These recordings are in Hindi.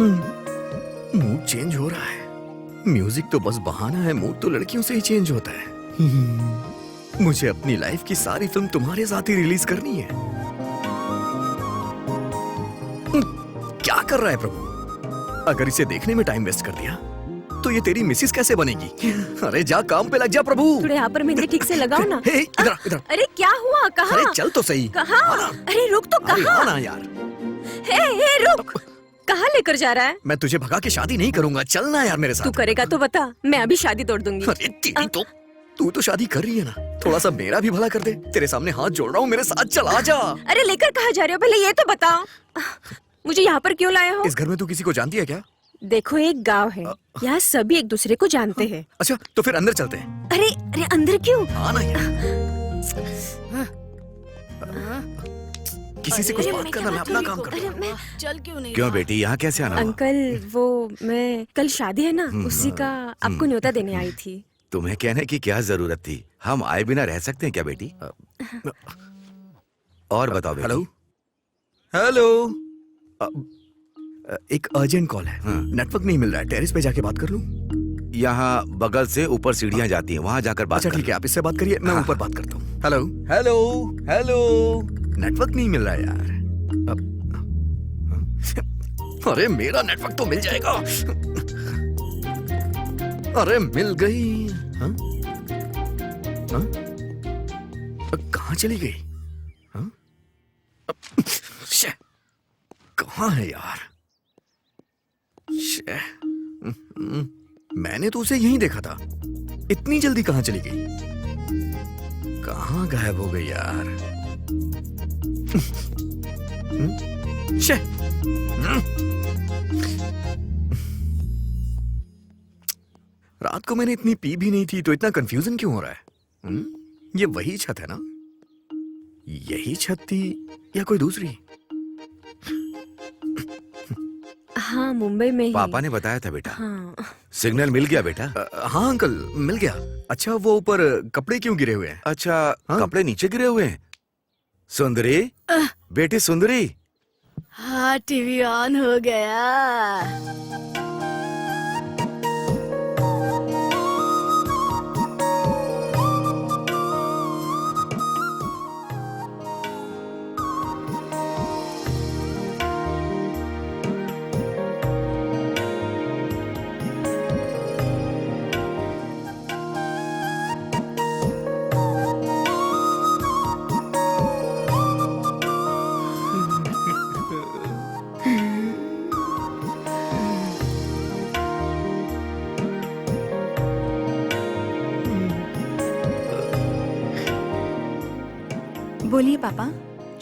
मूड चेंज हो रहा है। म्यूजिक तो बस बहाना है, मूड तो लड़कियों से ही चेंज होता है। मुझे अपनी लाइफ की सारी फिल्म तुम्हारे साथ ही रिलीज करनी है। क्या कर रहा है प्रभु? अगर इसे देखने में टाइम वेस्ट कर दिया तो ये तेरी मिसिस कैसे बनेगी? अरे जा काम पे लग जा प्रभु। थोड़े यहाँ पर मेहंदी ठीक से लगाओ ना। इधर इधर। अरे क्या हुआ? कहाँ? अरे चल तो सही। कहाँ? अरे रुक तो, कहाँ? आना यार। हे रुक। कहाँ लेकर जा रहा है? मैं तुझे भगा के शादी नहीं करूंगा, चलना यार मेरे साथ। तू करेगा तो बता, मैं अभी शादी तोड़ दूंगी। अरे तेरी तो तू तो शादी कर रही है ना, थोड़ा सा मेरा भी भला कर दे। तेरे सामने हाथ जोड़ रहा हूँ, मेरे साथ चल आजा। अरे लेकर कहाँ जा रहे हो, पहले ये तो बताओ। मुझे यहाँ पर क्यों लाए हो? इस घर में तू किसी को जानती है क्या? देखो एक गांव है, यहाँ सभी एक दूसरे को जानते हैं। अच्छा तो फिर अंदर चलते हैं। अरे अरे अंदर क्यों? आना यार। किसी से कुछ बात करना, मैं अपना काम करता हूँ। चल क्यों नहीं? क्यों बेटी, यहाँ कैसे आना हुआ? अंकल वो मैं कल शादी है ना, उसी का आपको न्योता देने आई थी। तुम्हें कहने की क्या जरूरत थी? हम आए बिना रह सकते हैं क्या बेटी? और बताओ बेटी। Hello hello. एक अर्जेंट कॉल है, नेटवर्क नहीं मिल रहा है। टेरेस पे जाके बात कर लूं? यहाँ बगल से ऊपर सीढ़ियाँ जाती हैं, वहाँ जाकर बात अच्छा कर ठीक है, आप इससे बात करिए, मैं ऊपर बात करता हूँ। Hello hello hello. नेटवर्क नहीं मिल रहा है यार। अरे मेरा नेटवर्क तो मिल जाएगा। अरे मिल गई। हाँ? हाँ? कहाँ चली गई? हाँ? कहाँ है यार? मैंने तो उसे यहीं देखा था, इतनी जल्दी कहाँ चली गई? कहाँ गायब हो गई यार? शे। रात को मैंने इतनी पी भी नहीं थी, तो इतना कंफ्यूजन क्यों हो रहा है? ये वही छत है ना? यही छत थी या कोई दूसरी? हाँ मुंबई में ही। पापा ने बताया था बेटा। हाँ। सिग्नल मिल गया बेटा? हाँ अंकल मिल गया। अच्छा वो ऊपर कपड़े क्यों गिरे हुए हैं? अच्छा हाँ? कपड़े नीचे गिरे हुए हैं? सुंदरी बेटी सुंदरी। हाँ टीवी ऑन हो गया। बोलिए पापा।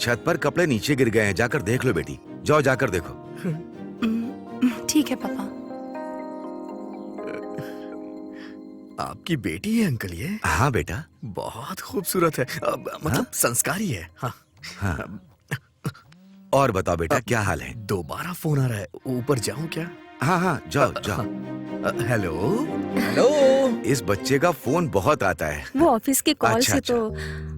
छत पर कपड़े नीचे गिर गए हैं, जाकर देख लो बेटी। जाओ जाकर देखो। ठीक है पापा। आपकी बेटी है अंकल ये? हाँ बेटा। बहुत खूबसूरत है, मतलब संस्कारी है। हाँ। हाँ। और बताओ बेटा, क्या हाल है? दोबारा फोन आ रहा है, ऊपर जाऊं क्या? हाँ हाँ जाओ जाओ। Hello hello. इस बच्चे का फोन बहुत आता है। वो ऑफिस के कॉल अच्छा, से अच्छा। तो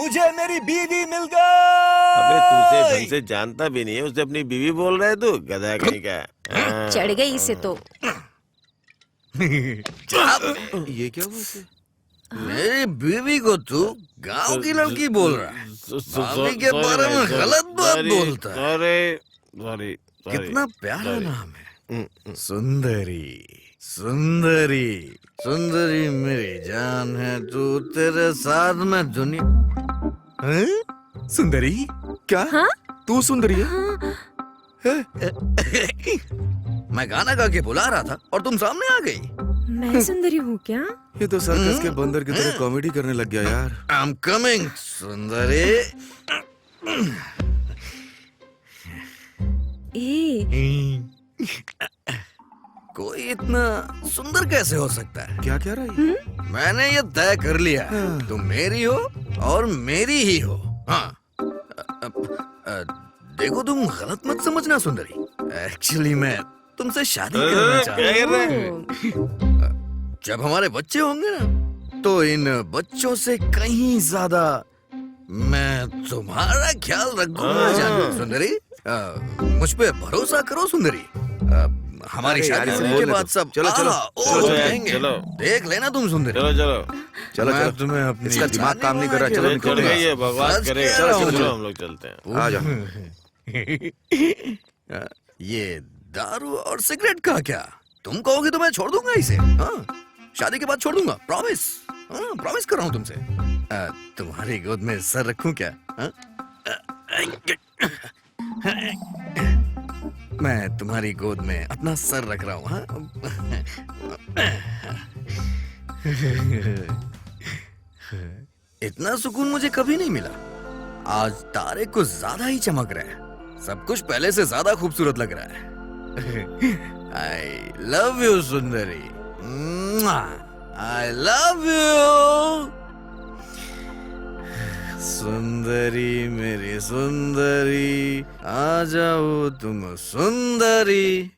मुझे मेरी बीवी मिल अबे तू उसे गई। ढंग से जानता भी नहीं है, उसे अपनी बीवी बोल रहा है तू, गधा कहीं का। हाँ। चढ़ गई इसे तो। ये क्या हुआ इसे? मेरी बीवी को तू गांव की लड़की बोल रहा है। भाभी के बारे में गलत बात बोलता है। सॉरी कितना प्यारा नाम है, सुंदरी। सुंदरी सुंदरी मेरी जान है, तू तेरे साथ में दुनिया। हैं? सुंदरी क्या? हाँ? तू सुंदरी है? हाँ, मैं गाना गा के बुला रहा था और तुम सामने आ गई। मैं सुंदरी हूँ क्या? ये तो सर्कस के बंदर की तरह कॉमेडी करने लग गया यार। आई एम कमिंग सुंदरी। ए, कोई इतना सुंदर कैसे हो सकता है? क्या कह रहा है? मैंने ये तय कर लिया है, तुम मेरी हो और मेरी ही हो। हाँ देखो, तुम गलत मत समझना सुंदरी। एक्चुअली मैं तुमसे शादी करना चाहता क्या कर रहे हैं? हूँ। जब हमारे बच्चे होंगे ना, तो इन बच्चों से कहीं ज्यादा मैं तुम्हारा ख्याल रखूंगा जानू सुंदरी। मुझ पे भरोसा करो सुंदरी। हमारी अरे यार, शादी इसे होने बोलने के दो। बाद सब चलो, चलो, चलो, कहेंगे। चलो। देख लेना तुम सुंदरी। चलो चलो चलो मैं चलो, तुम्हें अपनी इसका दिमाग काम नहीं कर रहा। चलो चल निकलते गई हैं। है, बकवास सच करेगा। कह रहा हूँ, चलो चलो। हम लोग चलते हैं। आ जाओ। ये दारू और सिगरेट का क्या? तुम कहोगे तो मैं छोड़ दूंगा इसे। हाँ, शादी के बाद छोड़ दूंगा, प्रॉमिस। हाँ, प्रॉमिस कर रहा हूँ तुमसे। तुम्हारी गोद में सर रखूं क्या? हाँ? मैं तुम्हारी गोद में अपना सर रख रहा हूँ। हाँ? इतना सुकून मुझे कभी नहीं मिला। आज तारे कुछ ज्यादा ही चमक रहे हैं, सब कुछ पहले से ज्यादा खूबसूरत लग रहा है। I love you Sundari, I love you सुंदरी, मेरी सुंदरी, आ जाओ तुम सुंदरी।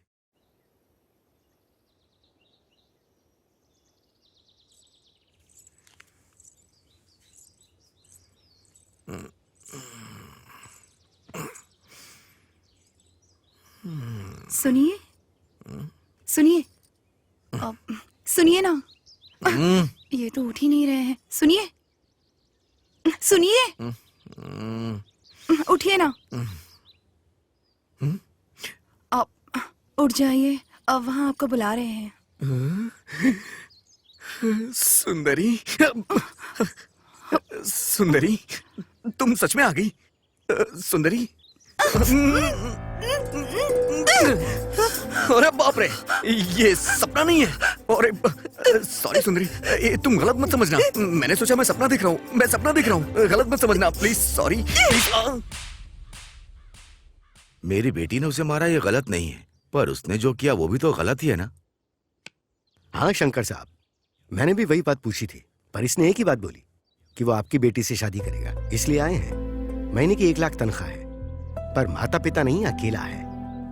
सुनिए सुनिए सुनिए ना। ये तो उठ ही नहीं रहे हैं। सुनिए सुनिए, उठिए ना। अब उठ जाइए, अब वहाँ आपको बुला रहे हैं। सुंदरी, सुंदरी, तुम सच में आ गई? सुंदरी, अरे बाप रे, ये सपना नहीं है। अरे सॉरी सुंदरी, ये तुम गलत मत समझना। मैंने सोचा मैं सपना देख रहा हूँ, मैं सपना देख रहा हूँ। गलत मत समझना प्लीज, सॉरी। मेरी बेटी ने उसे मारा, ये गलत नहीं है, पर उसने जो किया वो भी तो गलत ही है ना। हाँ शंकर साहब, मैंने भी वही बात पूछी थी, पर इसने एक ही बात बोली कि वो आपकी बेटी से शादी करेगा, इसलिए आए हैं। महीने की 1 लाख तनख्वाह है, पर माता पिता नहीं, अकेला है।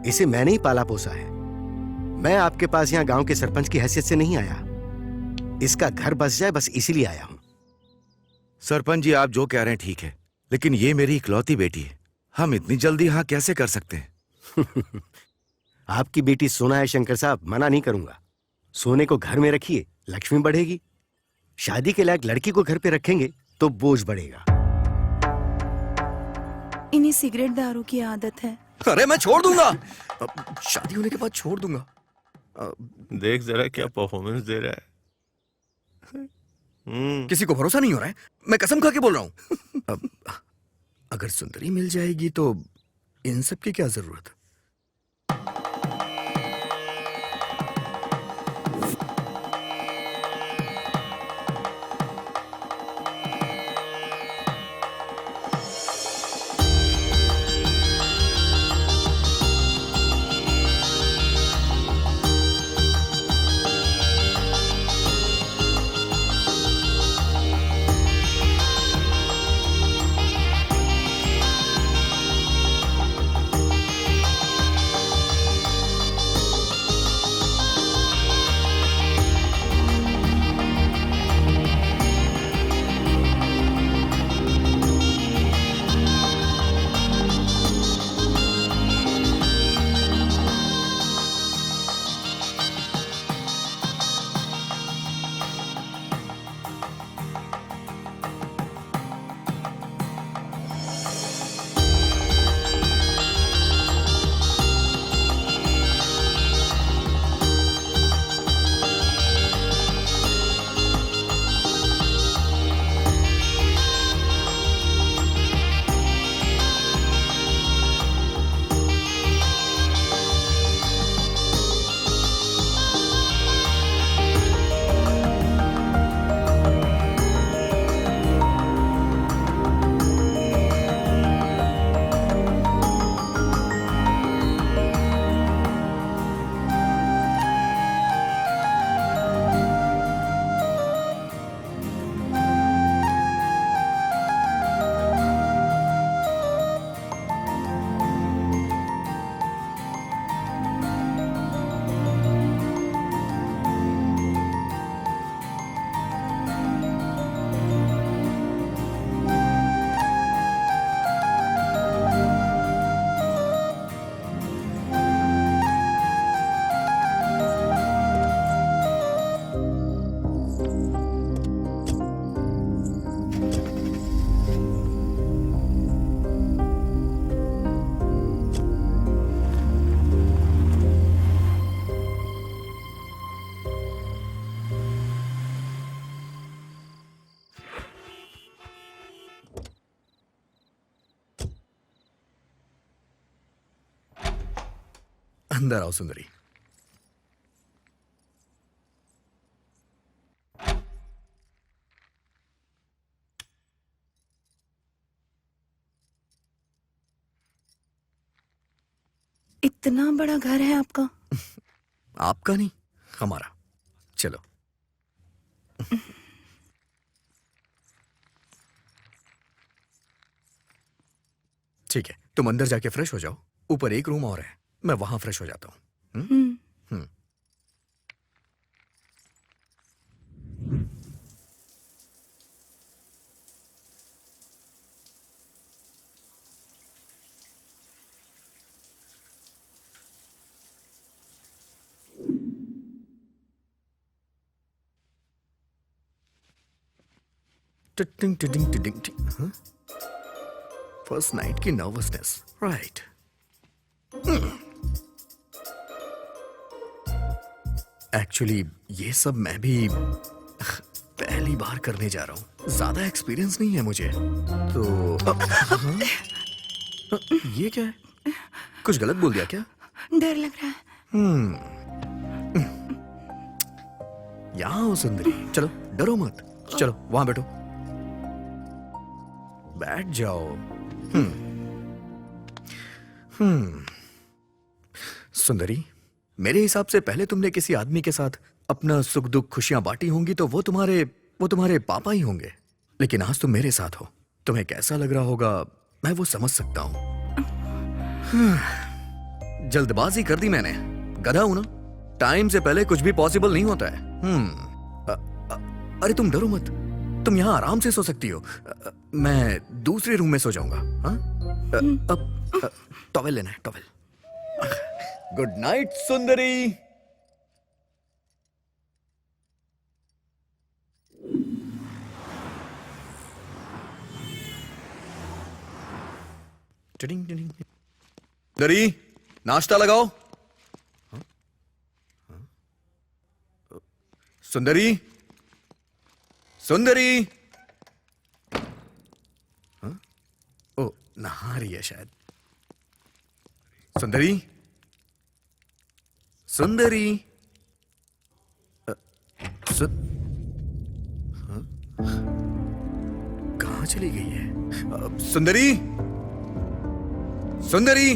इसे मैंने ही पाला पोसा है। मैं आपके पास यहाँ गांव के सरपंच की हैसियत से नहीं आया, इसका घर बस जाए बस इसीलिए आया हूँ। सरपंच जी, आप जो कह रहे हैं ठीक है, लेकिन ये मेरी इकलौती बेटी है, हम इतनी जल्दी हाँ कैसे कर सकते हैं? आपकी बेटी सोना है शंकर साहब, मना नहीं करूंगा। सोने को घर में रखिए, लक्ष्मी बढ़ेगी। शादी के लायक लड़की को घर पे रखेंगे तो बोझ बढ़ेगा। इन्हें सिगरेट दारू की आदत है। अरे मैं छोड़ दूंगा, शादी होने के बाद छोड़ दूंगा। देख जरा क्या परफॉर्मेंस दे रहा है। किसी को भरोसा नहीं हो रहा है, मैं कसम खा के बोल रहा हूँ। अगर सुंदरी मिल जाएगी तो इन सब की क्या जरूरत? अंदर आओ सुंदरी। इतना बड़ा घर है आपका? आपका नहीं, हमारा। चलो। ठीक है, तुम अंदर जाके फ्रेश हो जाओ। ऊपर एक रूम और है, मैं वहां फ्रेश हो जाता हूँ। हम्म। टिटिंग टिटिंग टिटिंग टिटिंग। फर्स्ट नाइट की नर्वसनेस, राइट। एक्चुअली ये सब मैं भी पहली बार करने जा रहा हूँ, ज्यादा एक्सपीरियंस नहीं है मुझे तो। ये क्या है? कुछ गलत बोल दिया क्या? डर लग रहा है। यहाँ हो सुंदरी, चलो डरो मत, चलो वहां बैठो, बैठ जाओ। सुंदरी, मेरे हिसाब से पहले तुमने किसी आदमी के साथ अपना सुख दुख खुशियां बांटी होंगी तो वो तुम्हारे पापा ही होंगे। लेकिन आज तुम मेरे साथ हो, तुम्हें कैसा लग रहा होगा मैं वो समझ सकता हूं। जल्दबाजी कर दी मैंने, गधा हूं ना, टाइम से पहले कुछ भी पॉसिबल नहीं होता है। अरे तुम डरो मत, तुम यहाँ आराम से सो सकती हो। मैं दूसरे रूम में सो जाऊंगा। हाँ? अब टॉवेल लेना है, टॉवेल। गुड नाइट सुंदरी। Tiding tiding. सुंदरी, नाश्ता लगाओ। हाँ? हाँ? सुंदरी, सुंदरी। हाँ? ओ, नहा रही है शायद। सुंदरी, सुंदरी। हाँ? कहाँ चली गई है? सुंदरी, सुंदरी,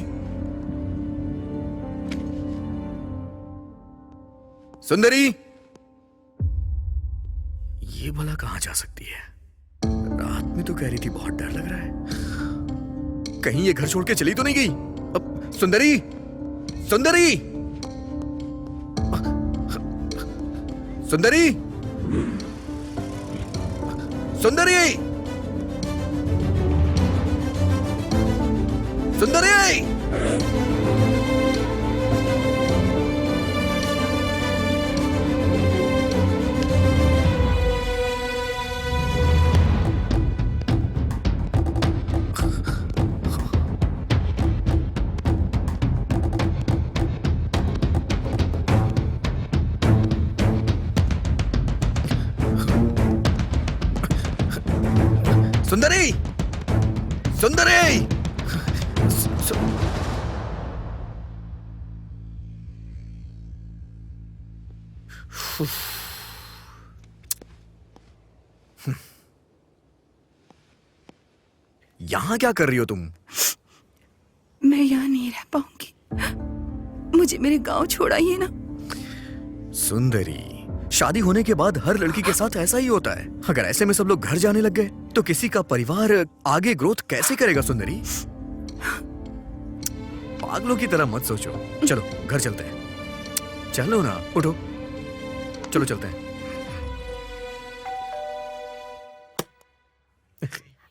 सुंदरी। ये भला कहाँ जा सकती है? रात में तो कह रही थी बहुत डर लग रहा है, कहीं ये घर छोड़ के चली तो नहीं गई? अब सुंदरी, सुंदरी, सुंदरी, सुंदरी, सुंदरी। सुंदरी, सुंदरी। यहां क्या कर रही हो तुम? मैं यहाँ नहीं रह पाऊंगी, मुझे मेरे गांव छोड़ाइए ना। सुंदरी, शादी होने के बाद हर लड़की के साथ ऐसा ही होता है। अगर ऐसे में सब लोग घर जाने लग गए तो किसी का परिवार आगे ग्रोथ कैसे करेगा? सुंदरी, पागलों की तरह मत सोचो। चलो घर चलते हैं। चलो ना, उठो, चलो चलते हैं।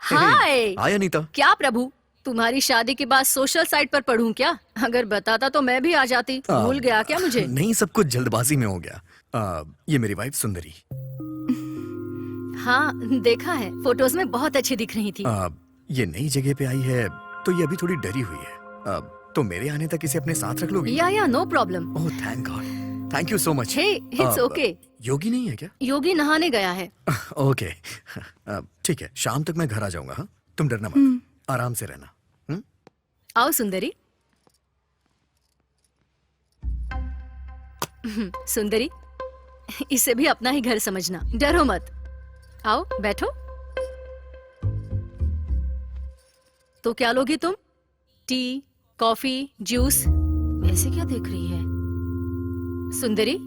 हाय। हाय अनीता। क्या प्रभु, तुम्हारी शादी के बाद सोशल साइट पर पढ़ूं क्या? अगर बताता तो मैं भी आ जाती। भूल गया क्या मुझे? नहीं, सब कुछ जल्दबाजी में हो गया। ये मेरी वाइफ सुंदरी। हाँ, देखा है, फोटोज में बहुत अच्छी दिख रही थी। ये नई जगह पे आई है तो ये अभी थोड़ी डरी हुई है। तो मेरे आने तक इसे अपने साथ रख लोगी? या no problem. Oh thank God, thank you so much. Hey, it's okay. Yogi नहीं है क्या? योगी नहाने गया है। ओके, ठीक है, शाम तक मैं घर आ जाऊंगा। हाँ, तुम डरना मत, आराम से रहना। आओ सुंदरी। सुंदरी, इसे भी अपना ही घर समझना, डरो मत। आओ बैठो। तो क्या लोगी तुम? T, coffee, juice? ऐसे क्या देख रही है सुंदरी?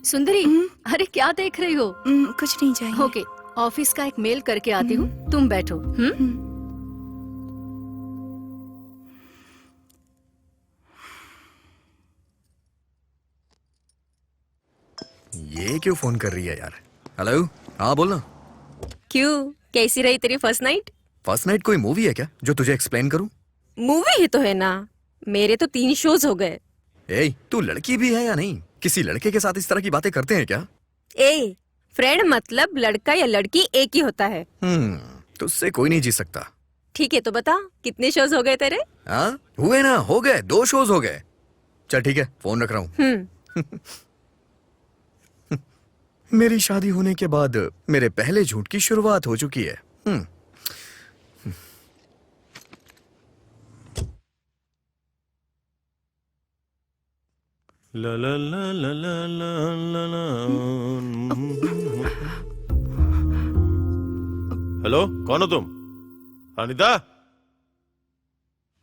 सुंदरी, अरे क्या देख रही हो? कुछ नहीं चाहिए। ओके, ऑफिस का एक मेल करके आती हूँ, तुम बैठो। ये क्यों फोन कर रही है यार? हेलो, हाँ बोलना। क्यों, कैसी रही तेरी फर्स्ट नाइट? फर्स्ट नाइट कोई मूवी है क्या जो तुझे एक्सप्लेन करूं? मूवी ही तो है ना, मेरे तो 3 शोज हो गए। ए, तू लड़की भी है या नहीं? किसी लड़के के साथ इस तरह की बातें करते हैं क्या? ए, फ्रेंड मतलब लड़का या लड़की एक ही होता है। तुझसे कोई नहीं जी सकता। ठीक है तो बता, कितने शोज हो गए तेरे? हाँ हुए ना, हो गए, 2 शोज हो गए। चल ठीक है, फोन रख रहा हूँ। मेरी शादी होने के बाद मेरे पहले झूठ की शुरुआत हो चुकी है। ला ला ला ला ला ला ला ला। हेलो, कौन हो तुम? अनीता?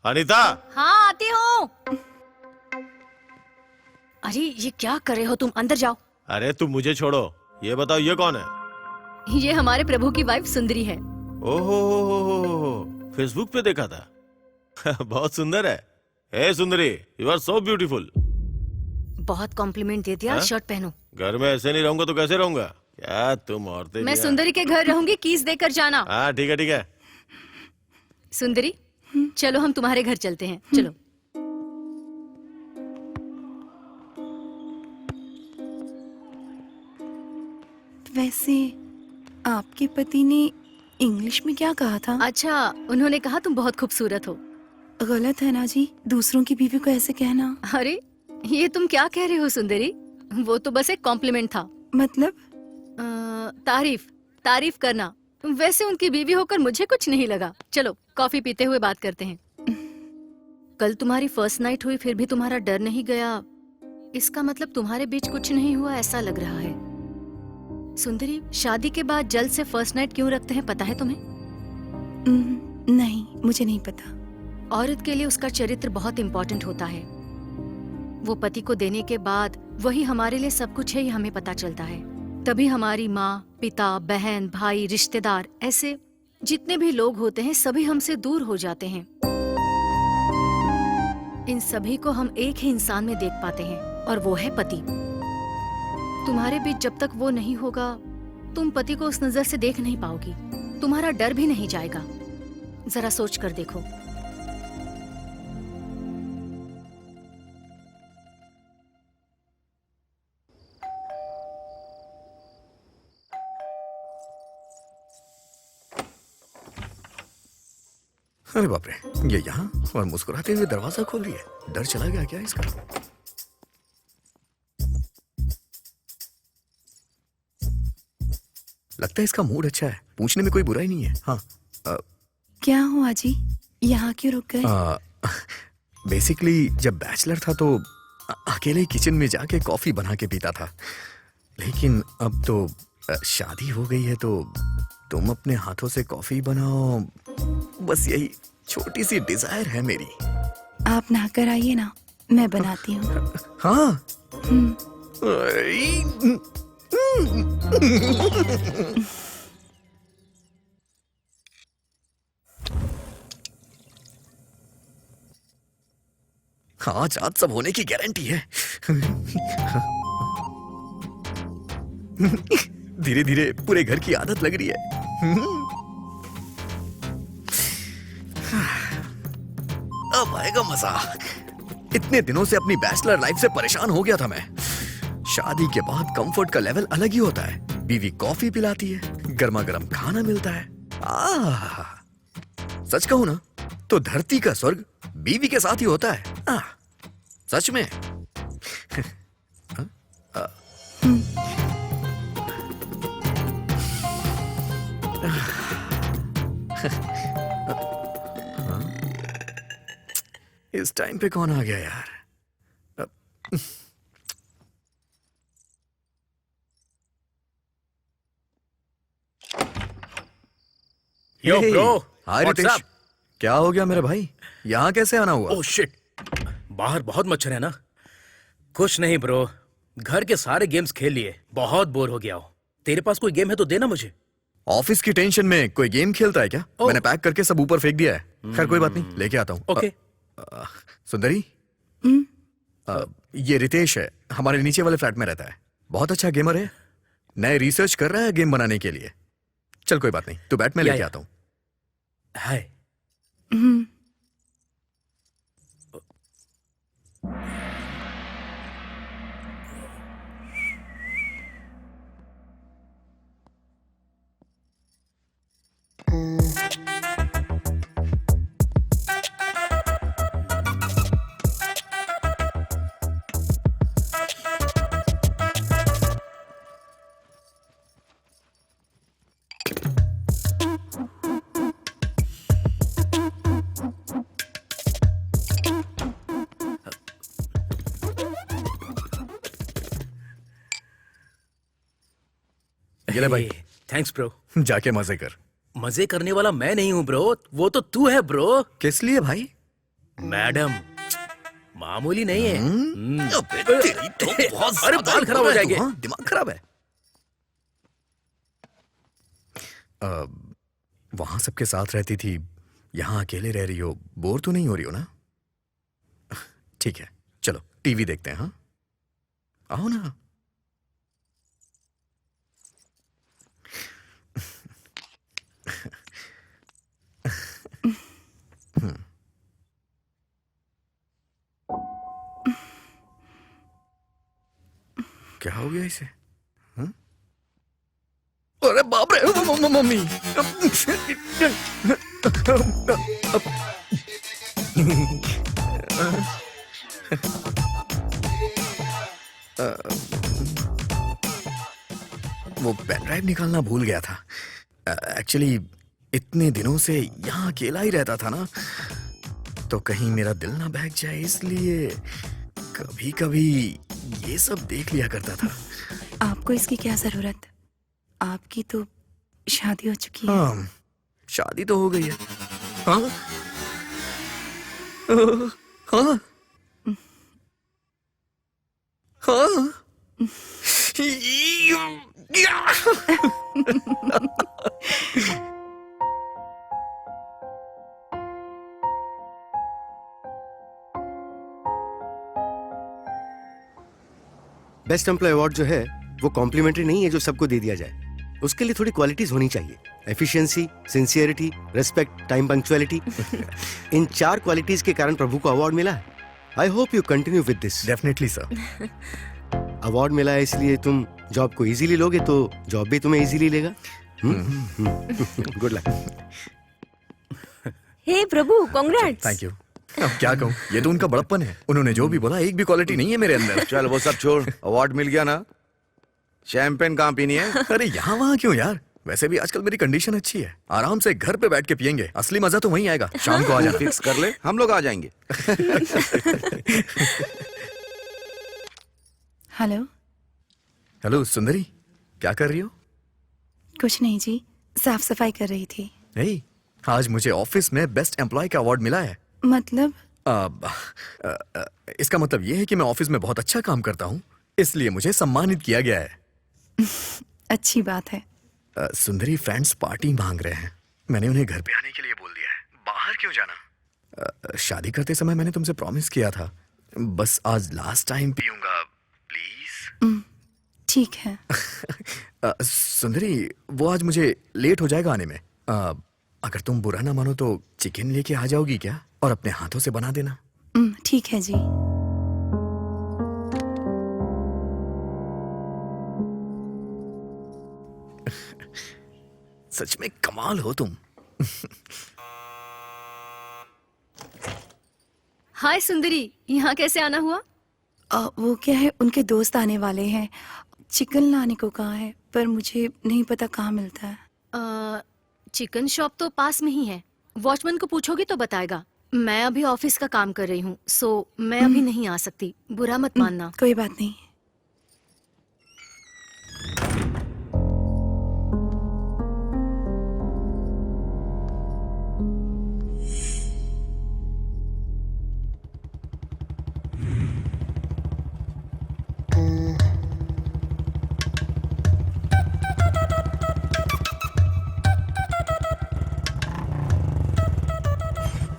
अनीता? हाँ आती हूँ। अरे ये क्या कर रहे हो तुम? अंदर जाओ। अरे तुम मुझे छोड़ो, ये बताओ ये कौन है? ये हमारे प्रभु की वाइफ सुंदरी है। ओहो, फेसबुक पे देखा था। बहुत सुंदर है। ए सुंदरी, यू आर सो ब्यूटीफुल। बहुत कॉम्प्लीमेंट दे दिया। हाँ? शर्ट पहनो। घर में ऐसे नहीं रहूंगा तो कैसे रहूंगा? क्या तुम औरतें मैं भी हैं। सुंदरी के घर रहूंगी, कीज देकर जाना। हाँ ठीक है ठीक है। सुंदरी, चलो हम तुम्हारे घर चलते हैं, चलो। वैसे आपके पति ने इंग्लिश में क्या कहा था? अच्छा, उन्होंने कहा तुम बहुत खूबसूरत हो। गलत है ना जी, दूसरों की बीवी को ऐसे कहना। अरे ये तुम क्या कह रहे हो सुंदरी? वो तो बस एक कॉम्प्लीमेंट था। मतलब? तारीफ करना। वैसे उनकी बीवी होकर मुझे कुछ नहीं लगा। चलो कॉफी पीते हुए बात करते हैं। कल तुम्हारी फर्स्ट नाइट हुई, फिर भी तुम्हारा डर नहीं गया। इसका मतलब तुम्हारे बीच कुछ नहीं हुआ, ऐसा लग रहा है। सुंदरी, शादी के बाद जल्द से फर्स्ट नाइट क्यों रखते हैं, पता है तुम्हें? नहीं, मुझे नहीं पता। औरत के लिए उसका चरित्र बहुत इम्पोर्टेंट होता है। वो पति को देने के बाद वही हमारे लिए सब कुछ है, ये हमें पता चलता है। तभी हमारी माँ, पिता, बहन, भाई, रिश्तेदार, ऐसे जितने भी लोग होते हैं सभी हमसे दूर हो जाते हैं। इन सभी को हम एक ही इंसान में देख पाते हैं और वो है पति। तुम्हारे बीच जब तक वो नहीं होगा, तुम पति को उस नजर से देख नहीं पाओगी। तुम्हारा डर भी नहीं जाएगा। जरा सोच कर देखो। अरे बाप रे, ये यहाँ और मुस्कुराते हुए दरवाजा खोल रही है। डर चला गया क्या इसका? लगता है इसका मूड अच्छा है, पूछने में कोई बुराई नहीं है। हाँ क्या हुआ जी, यहाँ क्यों रुक गए? बेसिकली जब बैचलर था तो अकेले किचन में जाके कॉफी बना के पीता था, लेकिन अब तो शादी हो गई है तो तुम अपने हाथों से कॉफी बनाओ, बस यही छोटी सी डिजायर है मेरी। आप नहाकर आइए ना, मैं बनाती हूँ। हाँ। आज आज सब होने की गारंटी है। धीरे धीरे पूरे घर की आदत लग रही है। अब आएगा मजा। इतने दिनों से अपनी बैचलर लाइफ से परेशान हो गया था मैं। शादी के बाद कंफर्ट का लेवल अलग ही होता है। बीवी कॉफी पिलाती है, गर्मा गर्म खाना मिलता है। सच कहूं ना तो धरती का स्वर्ग बीवी के साथ ही होता है। सच में। इस टाइम पे कौन आ गया यार? Yo Hey, bro, hi what's Ritesh. Up? क्या हो गया मेरे भाई? यहाँ कैसे आना हुआ? ओह शिट, बाहर बहुत मच्छर है ना। कुछ नहीं ब्रो, घर के सारे गेम्स खेल लिए, बहुत बोर हो गया हूँ। तेरे पास कोई गेम है तो देना मुझे। ऑफिस की टेंशन में कोई गेम खेलता है क्या? ओह। मैंने पैक करके सब ऊपर फेंक दिया है। खैर कोई बात नहीं, लेके आता हूँ। ओके। सुंदरी, ये रितेश है, हमारे नीचे वाले फ्लैट में रहता है। बहुत अच्छा गेमर है, नए रिसर्च कर रहा है गेम बनाने के लिए। चल कोई बात नहीं, तू बैठ, मैं या, लेके या। आता हूँ। हाय। हम्म, ये ले भाई, थैंक्स ब्रो। जाके मजे कर। मजे करने वाला मैं नहीं हूँ ब्रो, वो तो तू है ब्रो। किस लिए भाई? मैडम, मामूली नहीं है। अबे तेरी तो बहुत अरे ज्यादा बाल खराब हो बुरा है जाएंगे। तू, हाँ? दिमाग खराब है। वहां सबके साथ रहती थी, यहाँ अकेले रह रही हो, बोर तो नहीं हो रही हो ना? ठीक है, चलो टीवी देखते हैं। हाँ, आओ ना। क्या हो गया इसे? हाँ? अरे बाप रे, मम्मी। वो पेन ड्राइव निकालना भूल गया था। एक्चुअली इतने दिनों से यहाँ अकेला ही रहता था ना, तो कहीं मेरा दिल ना बहक जाए, इसलिए कभी कभी ये सब देख लिया करता था। आपको इसकी क्या जरूरत? आपकी तो शादी हो चुकी है। हाँ, शादी तो हो गई है। हाँ, हाँ, हाँ। बेस्ट एम्प्लॉय अवार्ड जो है वो कॉम्प्लीमेंट्री नहीं है जो सबको दे दिया जाए। उसके लिए थोड़ी क्वालिटीज होनी चाहिए। Efficiency, sincerity, respect, time punctuality. इन 4 क्वालिटीज के कारण प्रभु को अवार्ड मिला है। I hope you continue with this. Definitely sir. Award मिला है इसलिए तुम जॉब को इजीली लोगे तो जॉब भी तुम्हें इजीली लेगा। Good luck. हे प्रभु, कांग्रेट्स। Thank you. अब क्या कहूँ, ये तो उनका बड़प्पन है। उन्होंने जो भी बोला, एक भी क्वालिटी नहीं है मेरे अंदर। चल वो सब छोड़, अवार्ड मिल गया ना, शैंपेन कहाँ पीनी है? अरे यहाँ वहाँ क्यों यार? वैसे भी आजकल मेरी कंडीशन अच्छी है, आराम से घर पे बैठ के पियेंगे। असली मजा तो वहीं आएगा। शाम को आ जाना। फिक्स कर ले, हम लोग आ जाएंगे। हेलो। हेलो सुंदरी, क्या कर रही हो? कुछ नहीं जी, साफ सफाई कर रही थी। नहीं, आज मुझे ऑफिस में बेस्ट एम्प्लॉय का अवार्ड मिला है। मतलब? इसका मतलब ये है कि मैं ऑफिस में बहुत अच्छा काम करता हूँ, इसलिए मुझे सम्मानित किया गया है। अच्छी बात है। सुंदरी, फ्रेंड्स पार्टी मांग रहे हैं। मैंने उन्हें घर पे आने के लिए बोल दिया है। बाहर क्यों जाना? शादी करते समय मैंने तुमसे प्रॉमिस किया था, बस आज लास्ट टाइम पीऊंगा, प्लीज। ठीक है। सुंदरी, वो आज मुझे लेट हो जाएगा आने में। अगर तुम बुरा ना मानो तो चिकन लेके आ जाओगी क्या? और अपने हाथों से बना देना। ठीक है जी। सच में कमाल हो तुम। हाय सुंदरी, यहाँ कैसे आना हुआ? वो क्या है, उनके दोस्त आने वाले हैं। चिकन लाने को कहा है, पर मुझे नहीं पता कहाँ मिलता है। चिकन शॉप तो पास में ही है। वॉचमैन को पूछोगी तो बताएगा। मैं अभी ऑफिस का काम कर रही हूँ, सो मैं अभी नहीं आ सकती। बुरा मत मानना। कोई बात नहीं।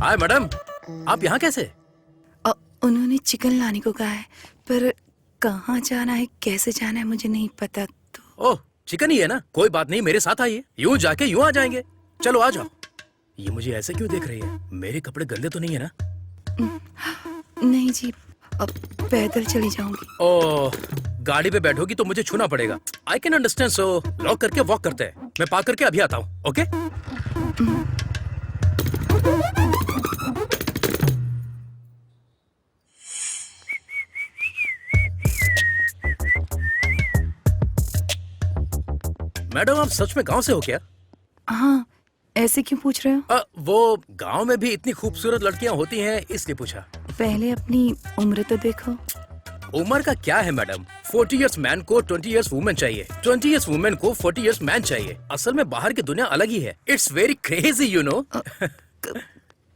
हाय मैडम, आप यहाँ कैसे? उन्होंने चिकन लाने को कहा है, पर कहाँ जाना है, कैसे जाना है मुझे नहीं पता। तो ओह, चिकन ही है ना, कोई बात नहीं, मेरे साथ आइए। यूं जाके यूं आ जाएंगे। चलो आ जाओ। ये मुझे ऐसे क्यों देख रही है? मेरे कपड़े गंदे तो नहीं है ना? नहीं जी, अब पैदल चली जाऊंगी। ओह, गाड़ी पे बैठोगी तो मुझे छूना पड़ेगा। I can understand, so lock करके वॉक करते हैं। मैं पार्क करके अभी आता हूँ। ओके? मैडम, आप सच में गांव से हो क्या? हाँ, ऐसे क्यों पूछ रहे हो? वो गांव में भी इतनी खूबसूरत लड़कियां होती हैं, इसलिए पूछा। पहले अपनी उम्र तो देखो। उम्र का क्या है मैडम? 40 इयर्स मैन को 20 इयर्स वुमेन चाहिए, 20 इयर्स वुमेन को 40 इयर्स मैन चाहिए। असल में बाहर की दुनिया अलग ही है। It's very crazy, you know.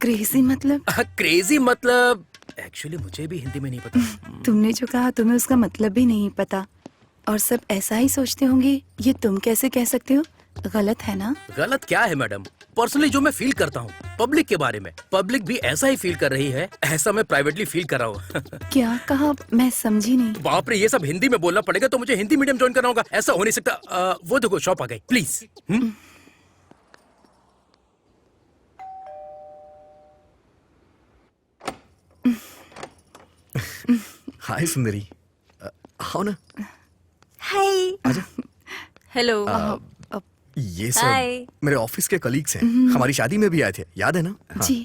Crazy मतलब? क्रेजी मतलब एक्चुअली मुझे भी हिंदी में नहीं पता। तुमने जो कहा तुम्हें उसका मतलब भी नहीं पता, और सब ऐसा ही सोचते होंगे। ये तुम कैसे कह सकते हो? गलत है ना? गलत क्या है मैडम? पर्सनली जो मैं फील करता हूँ पब्लिक के बारे में, पब्लिक भी ऐसा ही फील कर रही है, ऐसा मैं प्राइवेटली फील कर रहा हूँ। क्या कहा? मैं समझी नहीं। बाप रे, ये सब हिंदी में बोलना पड़ेगा, तो मुझे हिंदी मीडियम ज्वाइन करना होगा। ऐसा हो नहीं सकता। वो देखो शॉप आ गई, प्लीज। हाय सुंदरी, आओ ना। हाय। हेलो। ये हाय। सब मेरे ऑफिस के कलीग्स हैं, हमारी शादी में भी आए थे, याद है ना? हाँ। जी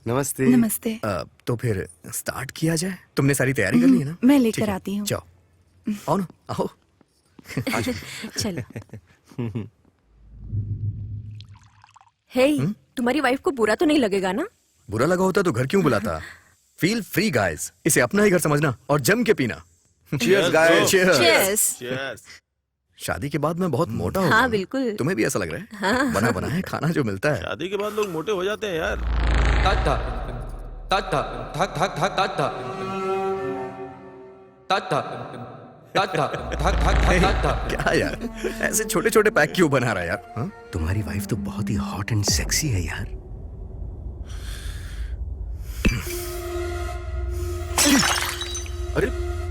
नमस्ते। नमस्ते। तो फिर स्टार्ट किया जाए। तुमने सारी तैयारी कर ली है ना? मैं लेकर ठीक है, आती हूँ। जाओ, आओ ना, आओ। चलो। हे, तुम्हारी वाइफ को बुरा तो नहीं लगेगा ना? बुरा लगा होता तो घर क्यों बुलाता? फील फ्री गाइस, इसे अपना ही घर समझना और जम के पीना। Cheers, guys. Cheers। Cheers. शादी के बाद मैं बहुत मोटा हो हाँ, गया हूँ। बिल्कुल। तुम्हें भी ऐसा लग रहा है? बना बना है खाना जो मिलता है। शादी के बाद लोग मोटे हो जाते हैं यार। क्या यार, ऐसे छोटे छोटे पैक क्यों बना रहा है यार? हाँ? तुम्हारी वाइफ तो बहुत ही हॉट एंड सेक्सी है यार। अरे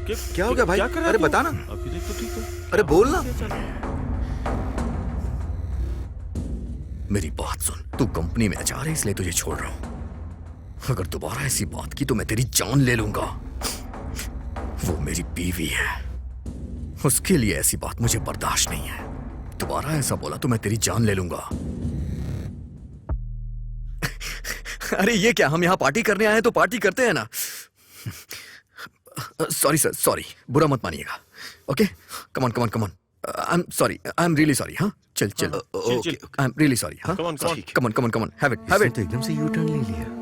क्या हो गया भाई? क्या कर रहा है अरे तू? बता ना। अभी देख तो ठीक है। अरे बोल ना। मेरी बात सुन, तू कंपनी में HR है इसलिए तुझे छोड़ रहा हूं। अगर दोबारा ऐसी बात की तो मैं तेरी जान ले लूंगा। वो मेरी बीवी है, उसके लिए ऐसी बात मुझे बर्दाश्त नहीं है। दोबारा ऐसा बोला तो मैं तेरी जान ले लूंगा। अरे ये क्या, हम यहाँ पार्टी करने आए हैं तो पार्टी करते हैं ना। सॉरी सर, सॉरी, बुरा मत मानिएगा। Okay, come on come on come on. I am sorry, I am really sorry. हाँ, चल चल, chill. I am really sorry. हाँ, Come on, come on. Come on come on come on, have it, have इसने इट। तो एकदम से यू टर्न ले लिया।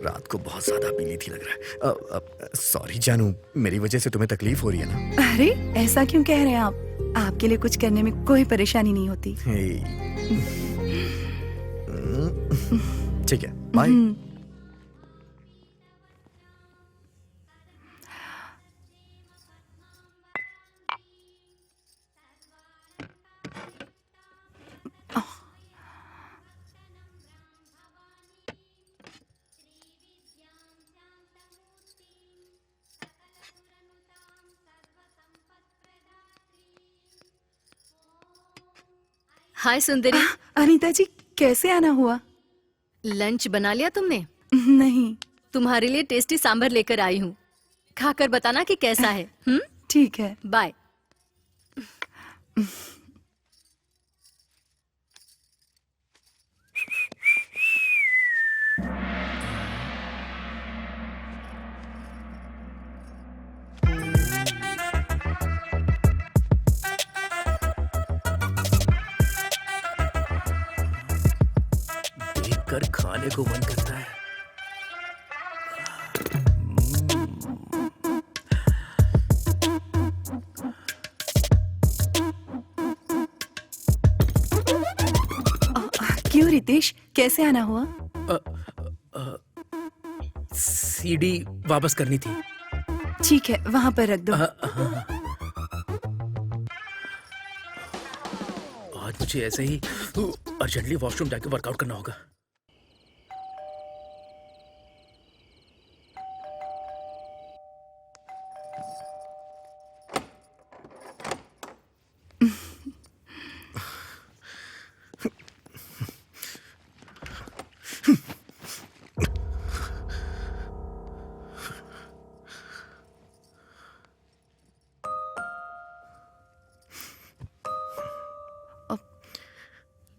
रात को बहुत ज्यादा पीली थी लग रहा है। सॉरी जानू, मेरी वजह से तुम्हें तकलीफ हो रही है ना? अरे ऐसा क्यों कह रहे हैं आप? आपके लिए कुछ करने में कोई परेशानी नहीं होती। ठीक है, बाय। हाय सुंदरी, अनीता जी, कैसे आना हुआ? लंच बना लिया तुमने? नहीं। तुम्हारे लिए टेस्टी सांभर लेकर आई हूँ, खाकर बताना कि कैसा है। ठीक है। बाय। देखकर खाने को मन करता है। रितेश, कैसे आना हुआ? सीडी वापस करनी थी। ठीक है, वहां पर रख दो। आज मुझे ऐसे ही अर्जेंटली वॉशरूम जाके वर्कआउट करना होगा।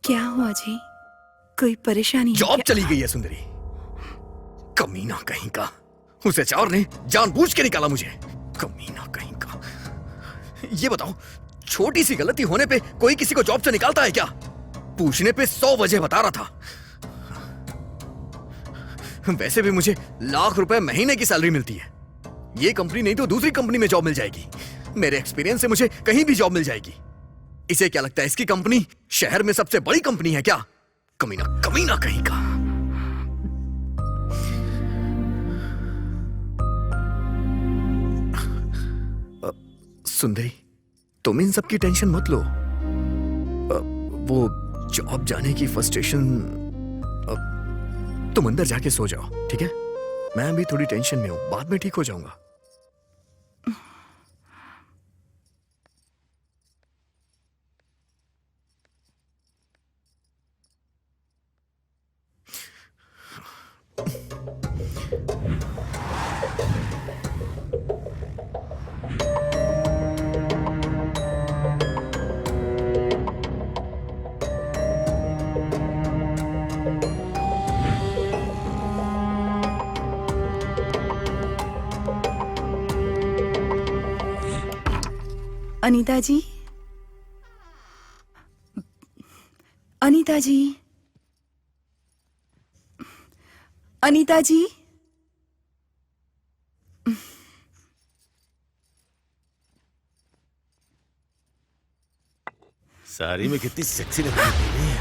क्या हुआ जी? कोई परेशानी है जॉब क्या? चली गई है सुंदरी, कमीना कहीं का। उस एचआर ने जानबूझ के निकाला मुझे, कमीना कहीं का। ये बताओ, छोटी सी गलती होने पे कोई किसी को जॉब से निकालता है क्या? पूछने पे 100 वजह बता रहा था। वैसे भी मुझे लाख रुपए महीने की सैलरी मिलती है। ये कंपनी नहीं तो दूसरी कंपनी में जॉब मिल जाएगी। मेरे एक्सपीरियंस से मुझे कहीं भी जॉब मिल जाएगी। इसे क्या लगता है, इसकी कंपनी शहर में सबसे बड़ी कंपनी है क्या? कमीना कमीना कहीं का। सुंदरी, तुम इन सब की टेंशन मत लो। वो जॉब जाने की फ्रस्ट्रेशन, तुम अंदर जाके सो जाओ, ठीक है? मैं भी थोड़ी टेंशन में हूं, बाद में ठीक हो जाऊंगा। अनीता जी, अनीता जी, अनीता जी। साड़ी में कितनी सेक्सी लग रही है।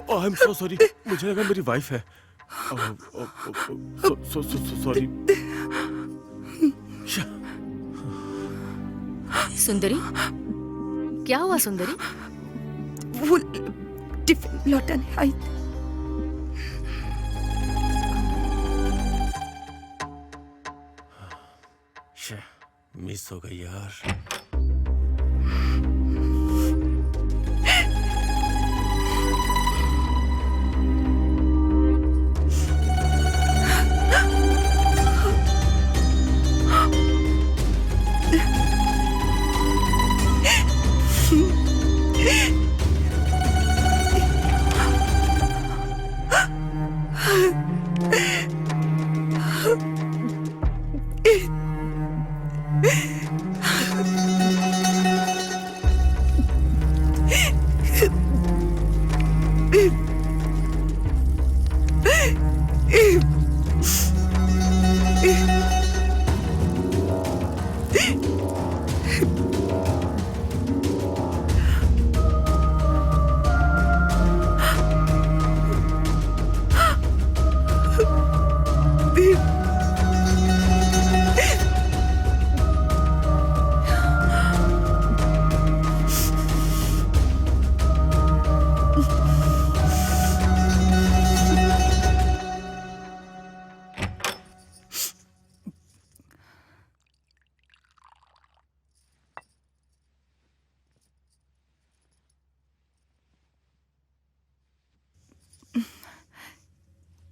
आई एम सो सॉरी, मुझे लगा मेरी वाइफ है। सॉरी। सुंदरी, क्या हुआ सुंदरी? वो टिफिन लौटाने आई। मिस हो गई यार।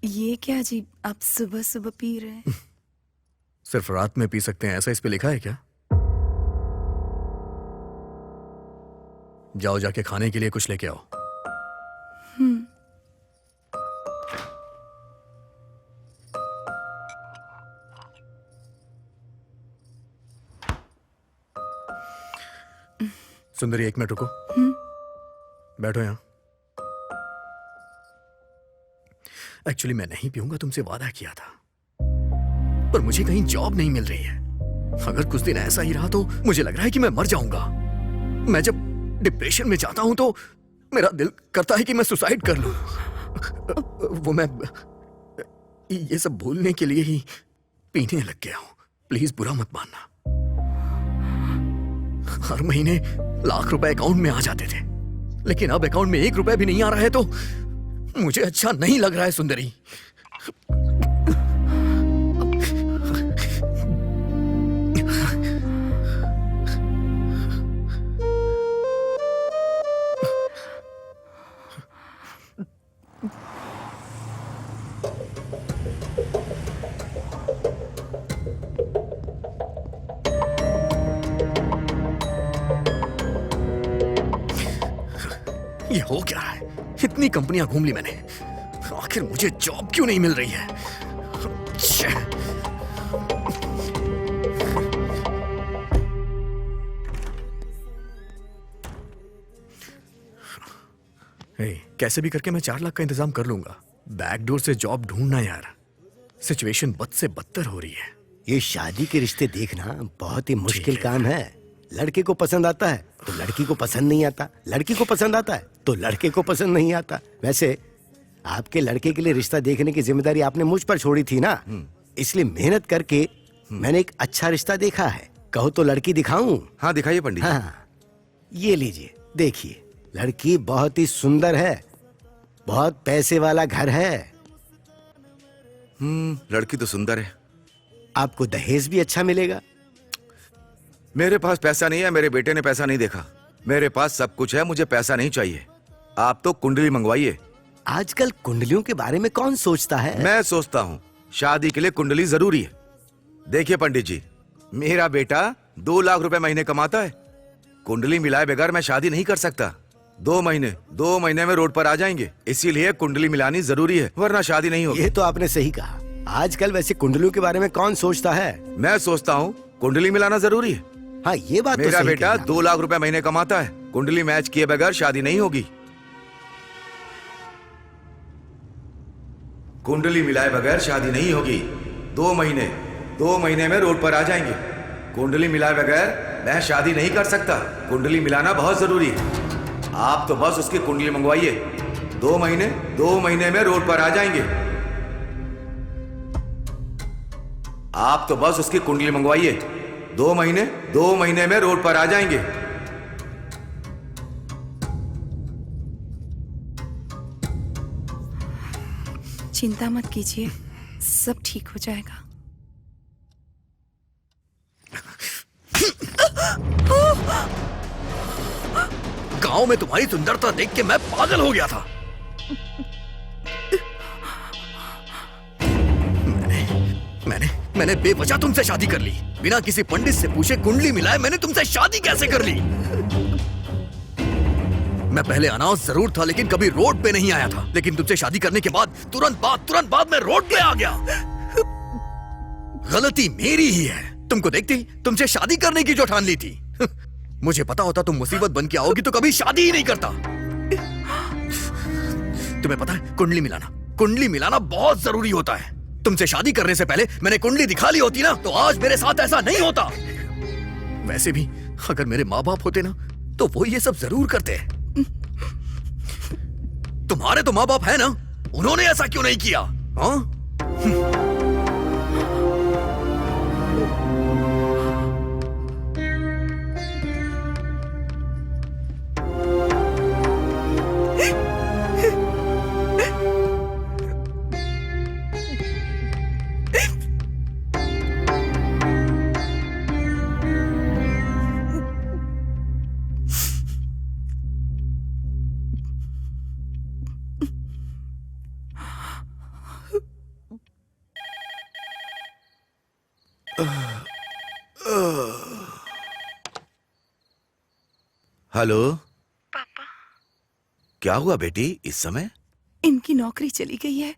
ये क्या जी, आप सुबह सुबह पी रहे हैं? सिर्फ रात में पी सकते हैं ऐसा इस पे लिखा है क्या? जाओ, जाके खाने के लिए कुछ लेके आओ। सुंदरी, 1 मिनट रुको। बैठो यहां। एक्चुअली मैं नहीं पीऊंगा, तुमसे वादा किया था, पर मुझे कहीं जॉब नहीं मिल रही है। अगर कुछ दिन ऐसा ही रहा तो मुझे लग रहा है कि मैं मर जाऊंगा। मैं जब डिप्रेशन में जाता हूं तो मेरा दिल करता है कि मैं सुसाइड कर लूं। वो मैं ये सब भूलने के लिए ही पीने लग गया हूं। प्लीज बुरा मत मानना। हर महीने लाख रुपए अकाउंट में आ जाते थे, लेकिन अब अकाउंट में 1 रुपया भी नहीं आ रहा है तो मुझे अच्छा नहीं लग रहा है सुंदरी। ये हो क्या रहा है? इतनी कंपनियां घूम ली मैंने, आखिर मुझे जॉब क्यों नहीं मिल रही है? छे। हे, कैसे भी करके मैं 4 लाख का इंतजाम कर लूंगा। बैकडोर से जॉब ढूंढना यार, सिचुएशन बद से बदतर हो रही है। ये शादी के रिश्ते देखना बहुत ही मुश्किल काम है। लड़के को पसंद आता है तो लड़की को पसंद नहीं आता, लड़की को पसंद आता है तो लड़के को पसंद नहीं आता। वैसे आपके लड़के के लिए रिश्ता देखने की जिम्मेदारी आपने मुझ पर छोड़ी थी ना, इसलिए मेहनत करके मैंने एक अच्छा रिश्ता देखा है। कहो तो लड़की दिखाऊं? हाँ दिखाइए पंडित जी। हाँ, ये लीजिए, देखिए। लड़की बहुत ही सुंदर है, बहुत पैसे वाला घर है। लड़की तो सुंदर है। आपको दहेज भी अच्छा मिलेगा। मेरे पास पैसा नहीं है, मेरे बेटे ने पैसा नहीं देखा। मेरे पास सब कुछ है, मुझे पैसा नहीं चाहिए। आप तो कुंडली मंगवाइए। आजकल कुंडलियों के बारे में कौन सोचता है? मैं सोचता हूँ शादी के लिए कुंडली जरूरी है। देखिए पंडित जी, मेरा बेटा 2 लाख रुपए महीने कमाता है। कुंडली मिलाए बगैर मैं शादी नहीं कर सकता। 2 महीने में रोड पर आ जाएंगे, इसीलिए कुंडली मिलानी जरूरी है, वरना शादी नहीं होगी। ये तो आपने सही कहा। आजकल वैसे कुंडलियों के बारे में कौन सोचता है? मैं सोचता हूँ कुंडली मिलाना जरूरी है। हाँ, ये बात मेरा तो सही बेटा कही 2 लाख रुपए महीने कमाता है। कुंडली मैच किए बगैर शादी नहीं होगी। कुंडली मिलाए बगैर शादी नहीं होगी। 2 महीने में रोड पर आ जाएंगे। कुंडली मिलाए बगैर मैं शादी नहीं कर सकता। कुंडली मिलाना बहुत जरूरी है। आप तो बस उसकी कुंडली मंगवाइए। 2 महीने में रोड पर आ जाएंगे। आप तो बस उसकी कुंडली मंगवाइए। 2 महीने में रोड पर आ जाएंगे। चिंता मत कीजिए, सब ठीक हो जाएगा। गांव में तुम्हारी सुंदरता देख के मैं पागल हो गया था। मैंने बेवजह तुमसे शादी कर ली। बिना किसी पंडित से पूछे कुंडली मिलाए मैंने तुमसे शादी कैसे कर ली? मैं पहले अनाउंस जरूर था, लेकिन कभी रोड पे नहीं आया था। लेकिन तुमसे शादी करने के बाद तुरंत बाद मैं रोड पे आ गया। गलती मेरी ही है। तुमको देखती तुमसे शादी करने की जो ठान ली थी। मुझे पता होता तुम मुसीबत बन के आओगी तो कभी शादी ही नहीं करता। तुम्हें पता है कुंडली मिलाना बहुत जरूरी होता है। तुमसे शादी करने से पहले मैंने कुंडली दिखा ली होती ना तो आज मेरे साथ ऐसा नहीं होता। वैसे भी अगर मेरे माँ बाप होते ना तो वो ये सब जरूर करते। तुम्हारे तो माँ बाप है ना, उन्होंने ऐसा क्यों नहीं किया? हाँ? हेलो पापा, क्या हुआ बेटी इस समय? इनकी नौकरी चली गई है।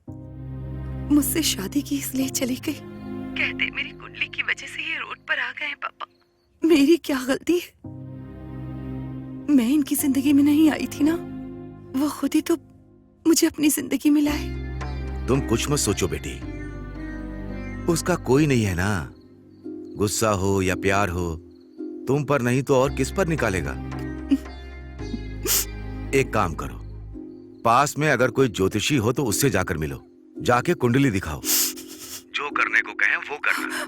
मुझसे शादी की इसलिए चली गई। कहते मेरी कुंडली की वजह से ये रोड पर आ गए हैं। पापा, मेरी क्या गलती है? मैं इनकी जिंदगी में नहीं आई थी ना, वो खुद ही तो मुझे अपनी जिंदगी में लाए। तुम कुछ मत सोचो बेटी, उसका कोई नहीं है ना। गुस्सा हो या प्यार हो, तुम पर नहीं तो और किस पर निकालेगा? एक काम करो, पास में अगर कोई ज्योतिषी हो तो उससे जाकर मिलो, जाके कुंडली दिखाओ, जो करने को कहें वो करना।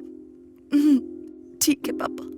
ठीक है पापा।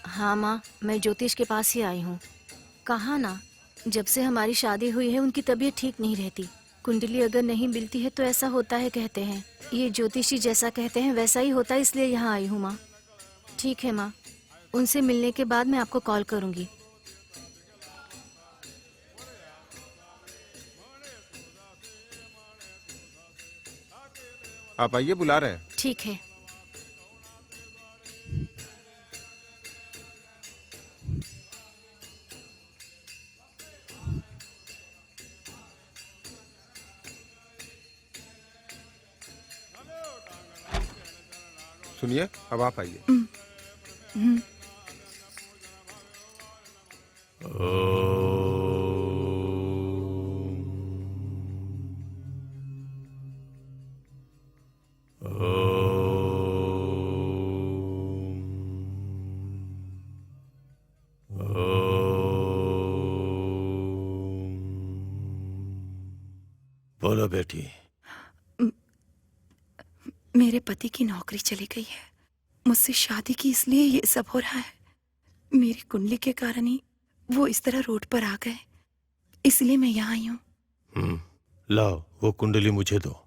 हाँ माँ, मैं ज्योतिष के पास ही आई हूँ। कहा ना, जब से हमारी शादी हुई है उनकी तबीयत ठीक नहीं रहती। कुंडली अगर नहीं मिलती है तो ऐसा होता है कहते हैं। ये ज्योतिषी जैसा कहते हैं वैसा ही होता है, इसलिए यहाँ आई हूँ माँ। ठीक है माँ, उनसे मिलने के बाद मैं आपको कॉल करूँगी। आप आइए, बुला रहे हैं। ठीक है। सुनिए, अब आप आइए। बोलो बेटी। मेरे पति की नौकरी चली गई है, मुझसे शादी की, इसलिए ये सब हो रहा है। मेरी कुंडली के कारण ही वो इस तरह रोड पर आ गए, इसलिए मैं यहाँ आई हूँ। लाओ वो कुंडली मुझे दो।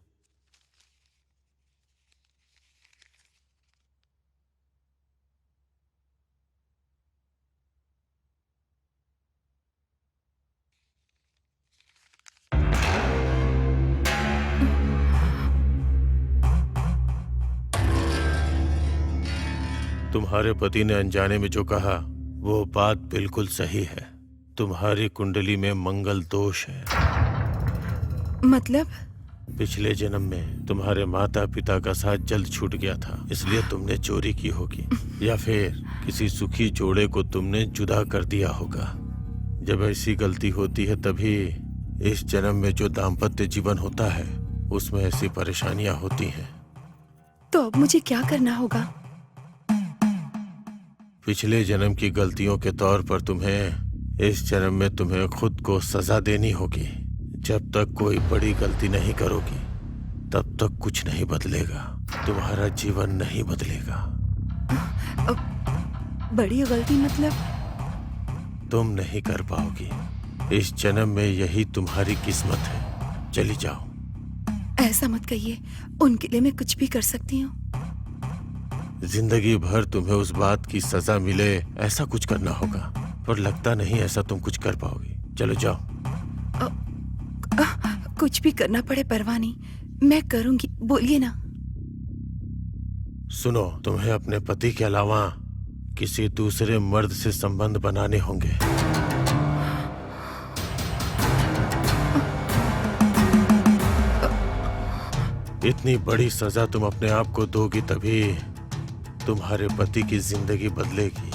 तुम्हारे पति ने अनजाने में जो कहा वो बात बिल्कुल सही है। तुम्हारी कुंडली में मंगल दोष है। मतलब? पिछले जन्म में तुम्हारे माता पिता का साथ जल्द छूट गया था, इसलिए तुमने चोरी की होगी, या फिर किसी सुखी जोड़े को तुमने जुदा कर दिया होगा। जब ऐसी गलती होती है तभी इस जन्म में जो दाम्पत्य जीवन होता है उसमें ऐसी परेशानियां होती हैं। तो अब मुझे क्या करना होगा? पिछले जन्म की गलतियों के तौर पर तुम्हें इस जन्म में तुम्हें खुद को सजा देनी होगी। जब तक कोई बड़ी गलती नहीं करोगी तब तक कुछ नहीं बदलेगा, तुम्हारा जीवन नहीं बदलेगा। बड़ी गलती मतलब? तुम नहीं कर पाओगी। इस जन्म में यही तुम्हारी किस्मत है। चली जाओ। ऐसा मत कहिए, उनके लिए मैं कुछ भी कर सकती हूँ। जिंदगी भर तुम्हें उस बात की सजा मिले ऐसा कुछ करना होगा, पर लगता नहीं ऐसा तुम कुछ कर पाओगी। चलो जाओ। कुछ भी करना पड़े परवाह नहीं, मैं करूंगी, बोलिए ना। सुनो, तुम्हें अपने पति के अलावा किसी दूसरे मर्द से संबंध बनाने होंगे। इतनी बड़ी सजा तुम अपने आप को दोगी तभी तुम्हारे पति की जिंदगी बदलेगी।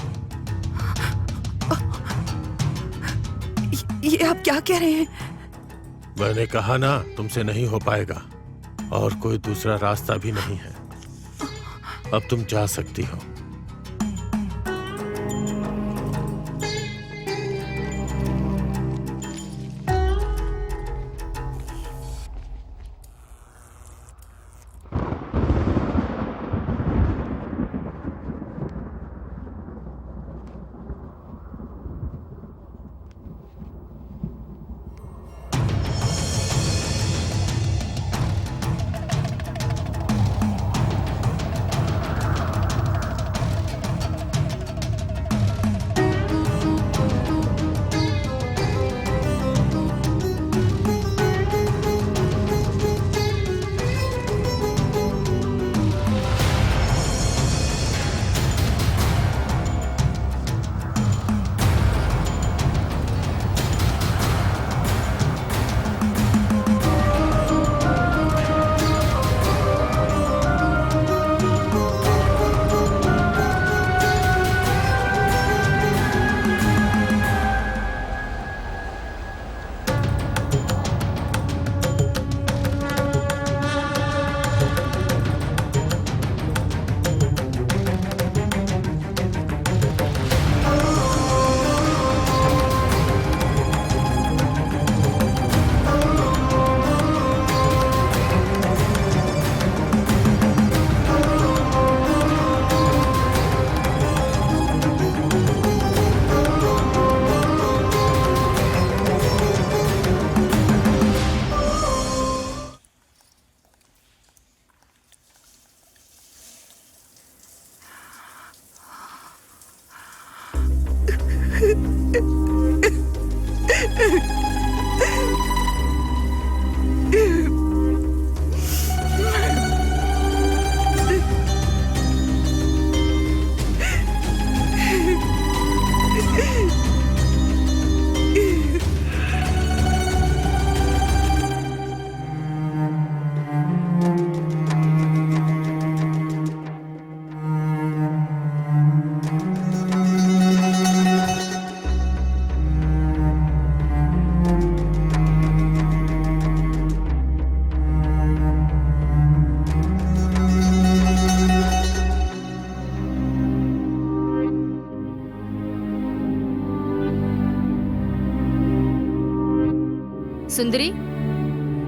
ये आप क्या कह रहे हैं? मैंने कहा ना, तुमसे नहीं हो पाएगा और कोई दूसरा रास्ता भी नहीं है। अब तुम जा सकती हो। सुंदरी,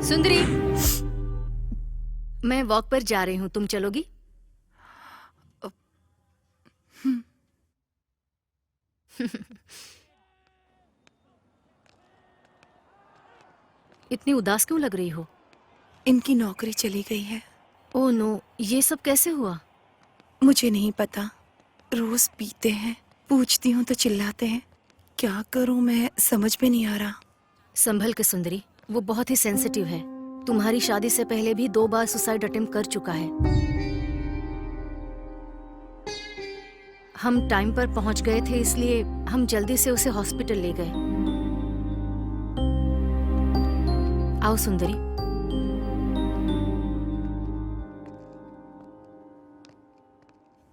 सुंदरी, मैं वॉक पर जा रही हूँ, तुम चलोगी? इतनी उदास क्यों लग रही हो? इनकी नौकरी चली गई है। ओह नो, ये सब कैसे हुआ? मुझे नहीं पता। रोज पीते हैं, पूछती हूँ तो चिल्लाते हैं। क्या करूँ मैं समझ में नहीं आ रहा। संभल के सुंदरी, वो बहुत ही सेंसिटिव है। तुम्हारी शादी से पहले भी 2 बार सुसाइड अटेम्प्ट कर चुका है। हम टाइम पर पहुंच गए थे, इसलिए हम जल्दी से उसे हॉस्पिटल ले गए। आओ सुंदरी।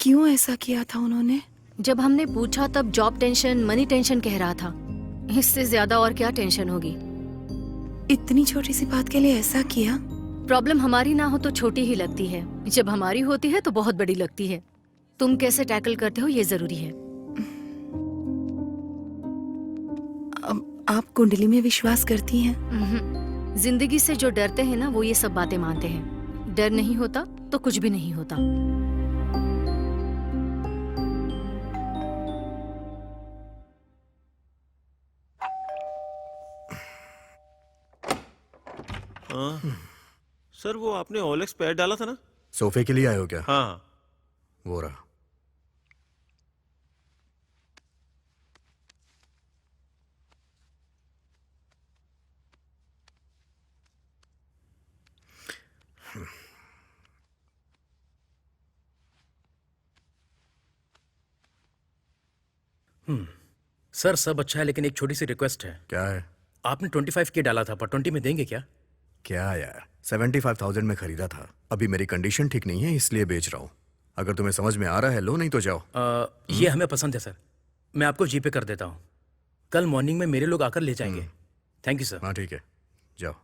क्यों ऐसा किया था उन्होंने? जब हमने पूछा तब जॉब टेंशन, मनी टेंशन कह रहा था। इससे ज्यादा और क्या टेंशन होगी? इतनी छोटी सी बात के लिए ऐसा किया? प्रॉब्लम हमारी ना हो तो छोटी ही लगती है, जब हमारी होती है तो बहुत बड़ी लगती है। तुम कैसे टैकल करते हो ये जरूरी है। अब आप कुंडली में विश्वास करती हैं? जिंदगी से जो डरते हैं ना, वो ये सब बातें मानते हैं। डर नहीं होता तो कुछ भी नहीं होता। सर, वो आपने ओलेक्स पैड डाला था ना? सोफे के लिए आए हो क्या? हाँ। वो रहा। सर सब अच्छा है, लेकिन एक छोटी सी रिक्वेस्ट है। क्या है? आपने 25K डाला था, पर 20 में देंगे क्या? क्या यार, 75,000 में खरीदा था। अभी मेरी कंडीशन ठीक नहीं है, इसलिए बेच रहा हूँ। अगर तुम्हें समझ में आ रहा है लो, नहीं तो जाओ। ये हमें पसंद है सर, मैं आपको जीपे कर देता हूँ। कल मॉर्निंग में मेरे लोग आकर ले जाएंगे। Thank you sir. हाँ ठीक है, जाओ।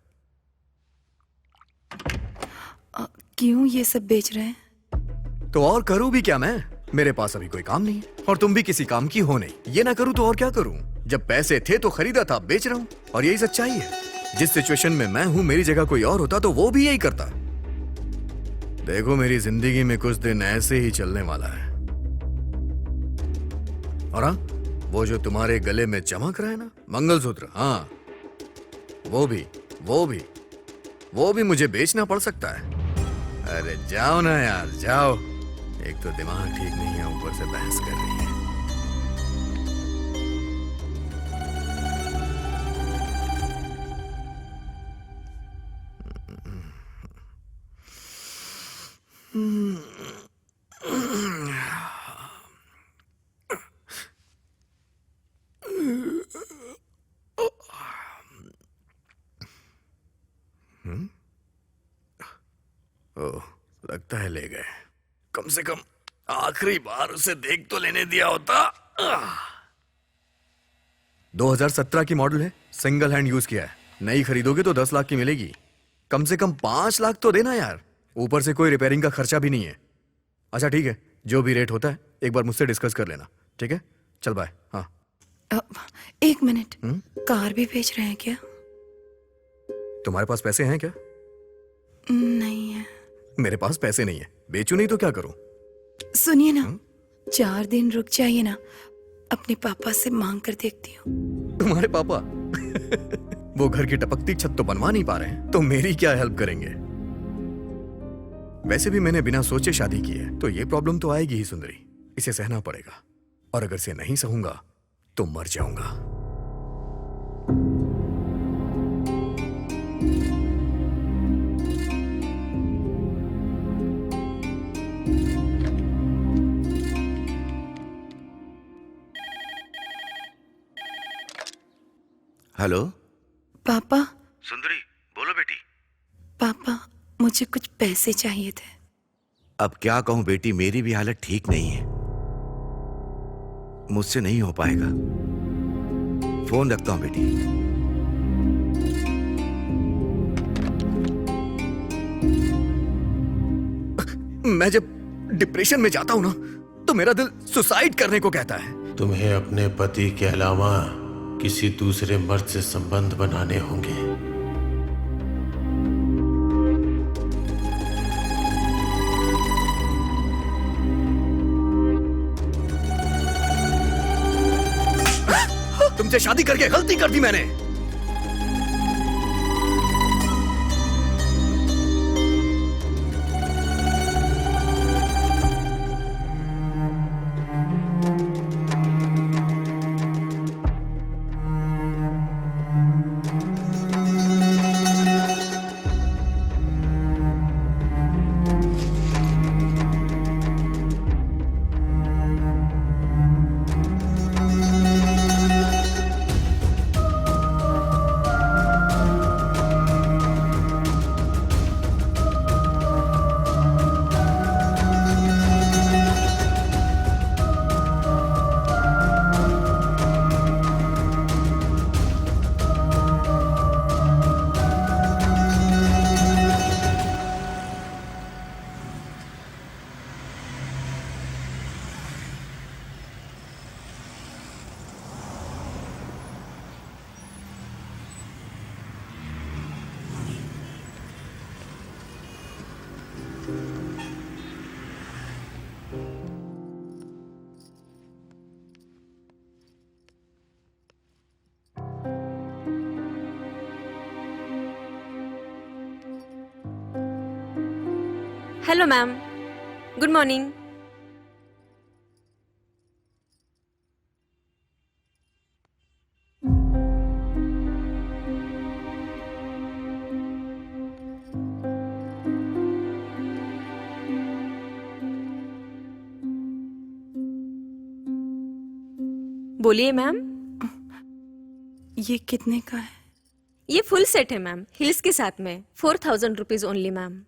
क्यों ये सब बेच रहे हैं? तो और करूँ भी क्या मैं? मेरे पास अभी कोई काम नहीं है और तुम भी किसी काम की हो नहीं। ये ना करूँ तो और क्या करूँ? जब पैसे थे तो खरीदा था, बेच रहा हूँ और यही सच्चाई है। जिस सिचुएशन में मैं हूँ, मेरी जगह कोई और होता तो वो भी यही करता। देखो, मेरी जिंदगी में कुछ दिन ऐसे ही चलने वाला है। और हाँ, वो जो तुम्हारे गले में चमक रहा है ना, मंगलसूत्र, हाँ वो भी मुझे बेचना पड़ सकता है। अरे जाओ ना यार, जाओ। एक तो दिमाग ठीक नहीं है, ऊपर से बहस कर रही है। ओह, लगता है ले गए। कम से कम आखिरी बार उसे देख तो लेने दिया होता। 2017 की मॉडल है, सिंगल हैंड यूज किया है। नई खरीदोगे तो 10 लाख की मिलेगी। कम से कम 5 लाख तो देना यार। ऊपर से कोई रिपेयरिंग का खर्चा भी नहीं है। अच्छा ठीक है, जो भी रेट होता है एक बार मुझसे डिस्कस कर लेना, ठीक है? चल बाय। हाँ। एक मिनट, कार भी बेच रहे हैं क्या? तुम्हारे पास पैसे हैं क्या? नहीं है। मेरे पास पैसे नहीं है, बेचू नहीं तो क्या करूं? सुनिए ना, 4 दिन रुक जाइए ना, अपने पापा से मांग कर देखती हूँ। तुम्हारे पापा? वो घर की टपकती छत तो बनवा नहीं पा रहे हैं, तो मेरी क्या हेल्प करेंगे? वैसे भी मैंने बिना सोचे शादी की है, तो ये प्रॉब्लम तो आएगी ही सुंदरी। इसे सहना पड़ेगा, और अगर इसे नहीं सहूंगा तो मर जाऊंगा। हेलो पापा। सुंदरी, बोलो बेटी। पापा, मुझे कुछ पैसे चाहिए थे। अब क्या कहूं बेटी, मेरी भी हालत ठीक नहीं है। मुझसे नहीं हो पाएगा। फोन रखता हूं बेटी। मैं जब डिप्रेशन में जाता हूं ना, तो मेरा दिल सुसाइड करने को कहता है। तुम्हें अपने पति के अलावा किसी दूसरे मर्द से संबंध बनाने होंगे। तुमसे शादी करके गलती कर दी मैंने। Hello ma'am, good morning. बोलिए मैम। ये कितने का है? ये फुल सेट है मैम, हिल्स के साथ में 4000 रुपीज ओनली मैम।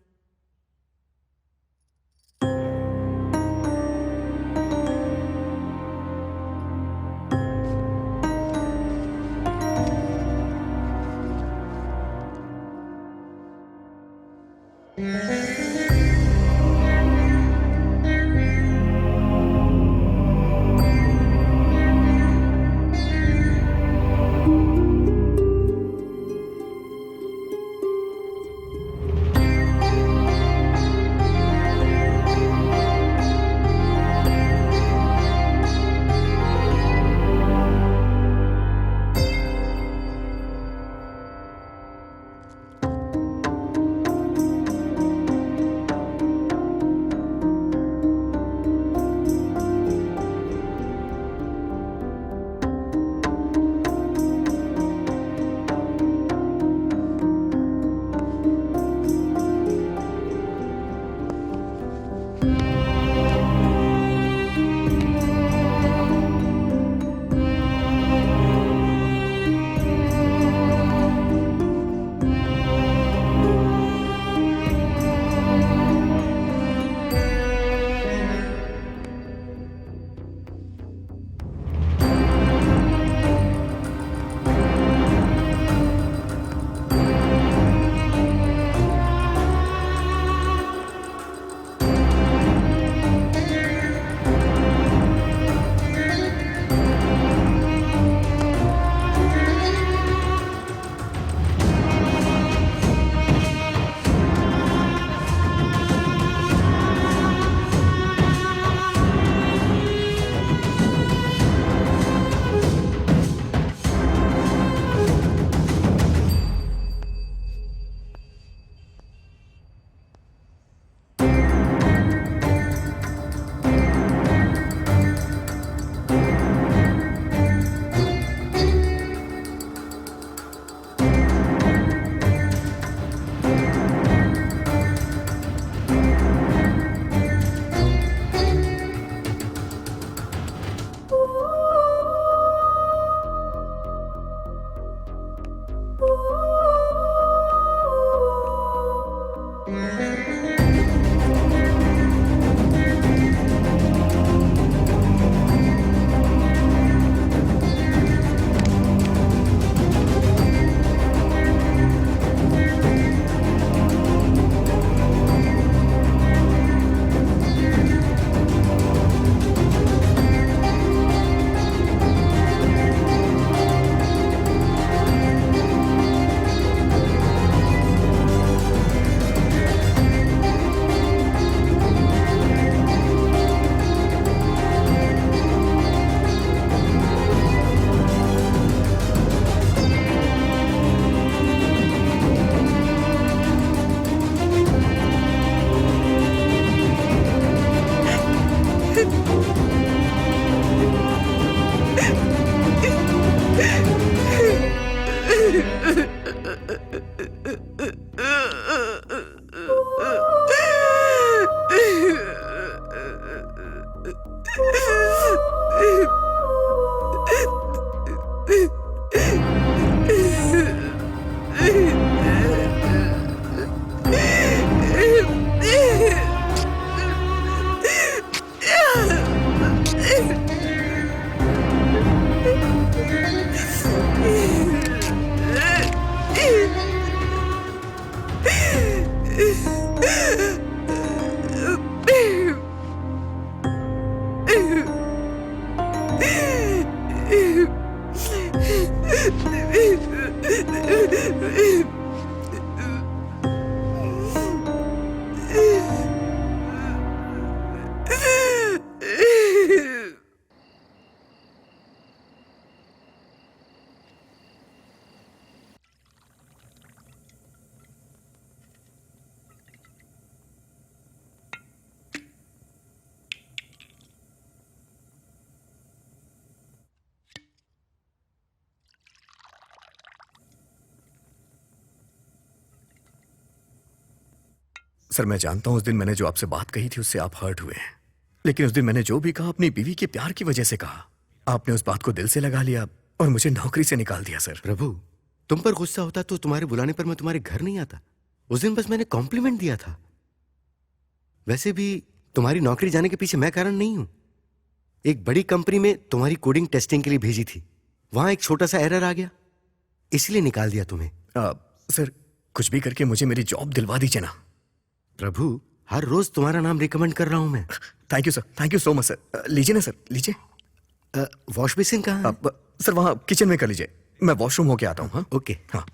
सर मैं जानता हूं उस दिन मैंने जो आपसे बात कही थी उससे आप हर्ट हुए हैं, लेकिन उस दिन मैंने जो भी कहा अपनी बीवी के प्यार की वजह से कहा। आपने उस बात को दिल से लगा लिया और मुझे नौकरी से निकाल दिया सर। प्रभु, तुम पर गुस्सा होता तो तुम्हारे बुलाने पर मैं तुम्हारे घर नहीं आता। उस दिन बस मैंने कॉम्प्लीमेंट दिया था। वैसे भी तुम्हारी नौकरी जाने के पीछे मैं कारण नहीं हूं। एक बड़ी कंपनी में तुम्हारी कोडिंग टेस्टिंग के लिए भेजी थी, वहां एक छोटा सा एरर आ गया, इसलिए निकाल दिया तुम्हें। सर कुछ भी करके मुझे मेरी जॉब दिलवा दीजिए ना। प्रभु, हर रोज तुम्हारा नाम रिकमेंड कर रहा हूं मैं। Thank you sir, thank you so much sir. लीजिए ना सर, लीजिए। वॉश बेसिन कहाँ है? सर वहां किचन में कर लीजिए, मैं वॉशरूम होके आता हूँ। हाँ ओके। हाँ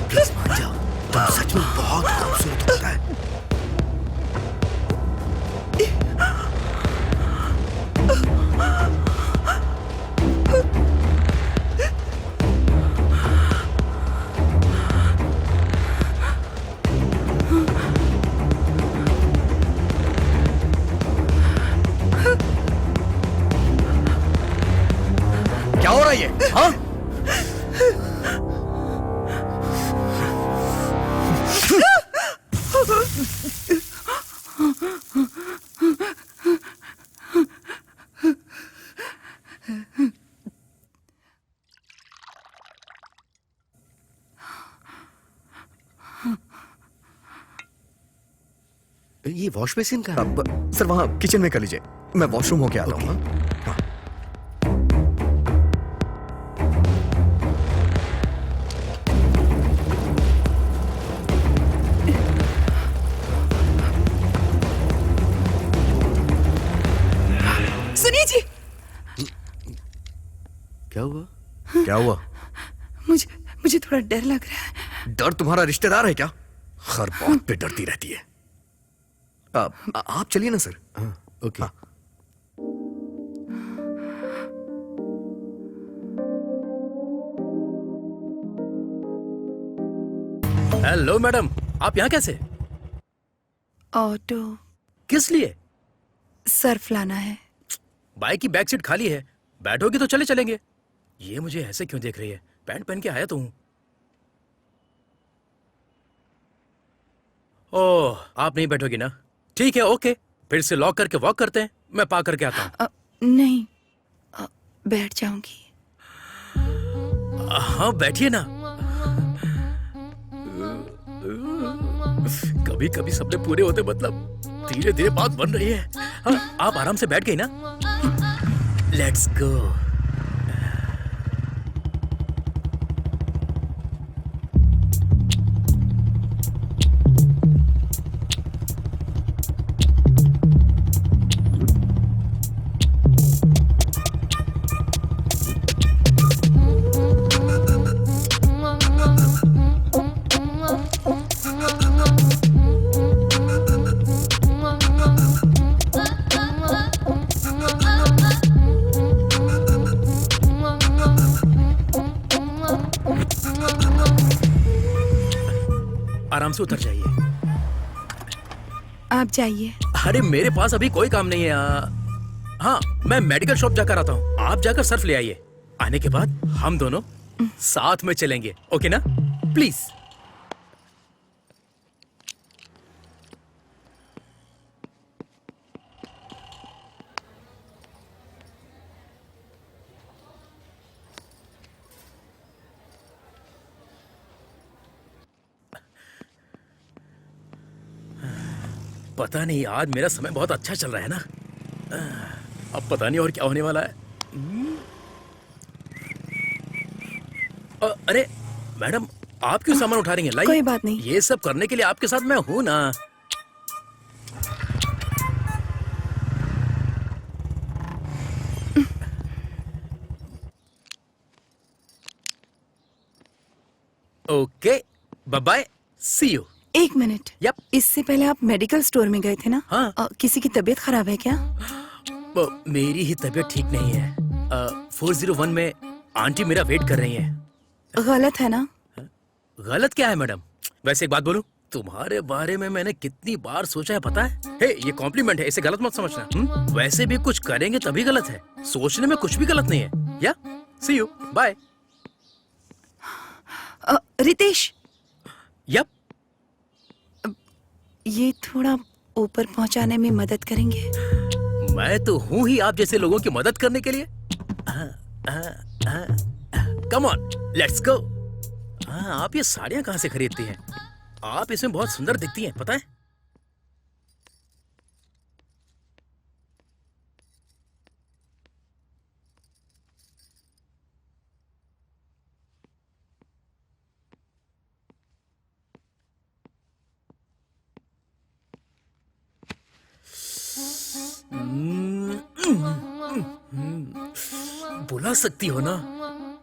प्लीज मान जाओ, तुम सच में बहुत खूबसूरत होता है। क्या हो रहा है ये? हाँ ये वॉश बेसिन का है? सर वहां किचन में कर लीजिए, मैं वॉशरूम होके आता हूँ। हाँ सुनिए जी, क्या हुआ? क्या हुआ? मुझे थोड़ा डर लग रहा है। डर तुम्हारा रिश्तेदार है क्या? हर बात पे डरती रहती है। आप चलिए ना सर। हाँ, ओके। हाँ। हेलो मैडम, आप यहाँ कैसे? ऑटो किस लिए? सर्फ लाना है। बाइक की बैक सीट खाली है, बैठोगी तो चले चलेंगे। ये मुझे ऐसे क्यों देख रही है? पैंट पहन के आया तो हूँ। ओह, आप नहीं बैठोगी ना? ठीक है, ओके। फिर से लॉक करके वॉक करते हैं, मैं पा करके आता हूँ। नहीं, बैठ जाऊंगी। हाँ बैठिए ना। कभी कभी सपने पूरे होते, मतलब धीरे धीरे बात बन रही है। हाँ, आप आराम से बैठ गई ना? Let's go. आराम से उतर जाइए। आप जाइए। अरे मेरे पास अभी कोई काम नहीं है। हाँ, मैं मेडिकल शॉप जाकर आता हूँ। आप जाकर सर्फ ले आइए। आने के बाद हम दोनों साथ में चलेंगे, ओके ना? प्लीज। पता नहीं, आज मेरा समय बहुत अच्छा चल रहा है ना। अब पता नहीं और क्या होने वाला है। अरे मैडम, आप क्यों सामान उठा रही हैं? लाइए। कोई बात नहीं। ये सब करने के लिए आपके साथ मैं हूं ना। Okay, bye bye, see you. एक मिनट। यप। इससे पहले आप मेडिकल स्टोर में गए थे ना? हाँ। किसी की तबीयत खराब है क्या? मेरी ही तबीयत ठीक नहीं है। 401 में आंटी मेरा वेट कर रही हैं। गलत है ना? गलत क्या है मैडम? वैसे एक बात बोलूं, तुम्हारे बारे में मैंने कितनी बार सोचा है पता है? हे, ये कॉम्प्लीमेंट है, इसे गलत मत समझना। वैसे भी कुछ करेंगे तभी गलत है। सोचने में कुछ भी गलत नहीं है। या सी यू, बाय। रितेश, यप। ये थोड़ा ऊपर पहुंचाने में मदद करेंगे? मैं तो हूं ही आप जैसे लोगों की मदद करने के लिए। Come on, let's go. आप ये साड़ियां कहां से खरीदती हैं? आप इसमें बहुत सुंदर दिखती हैं, पता है? बुला सकती हो ना?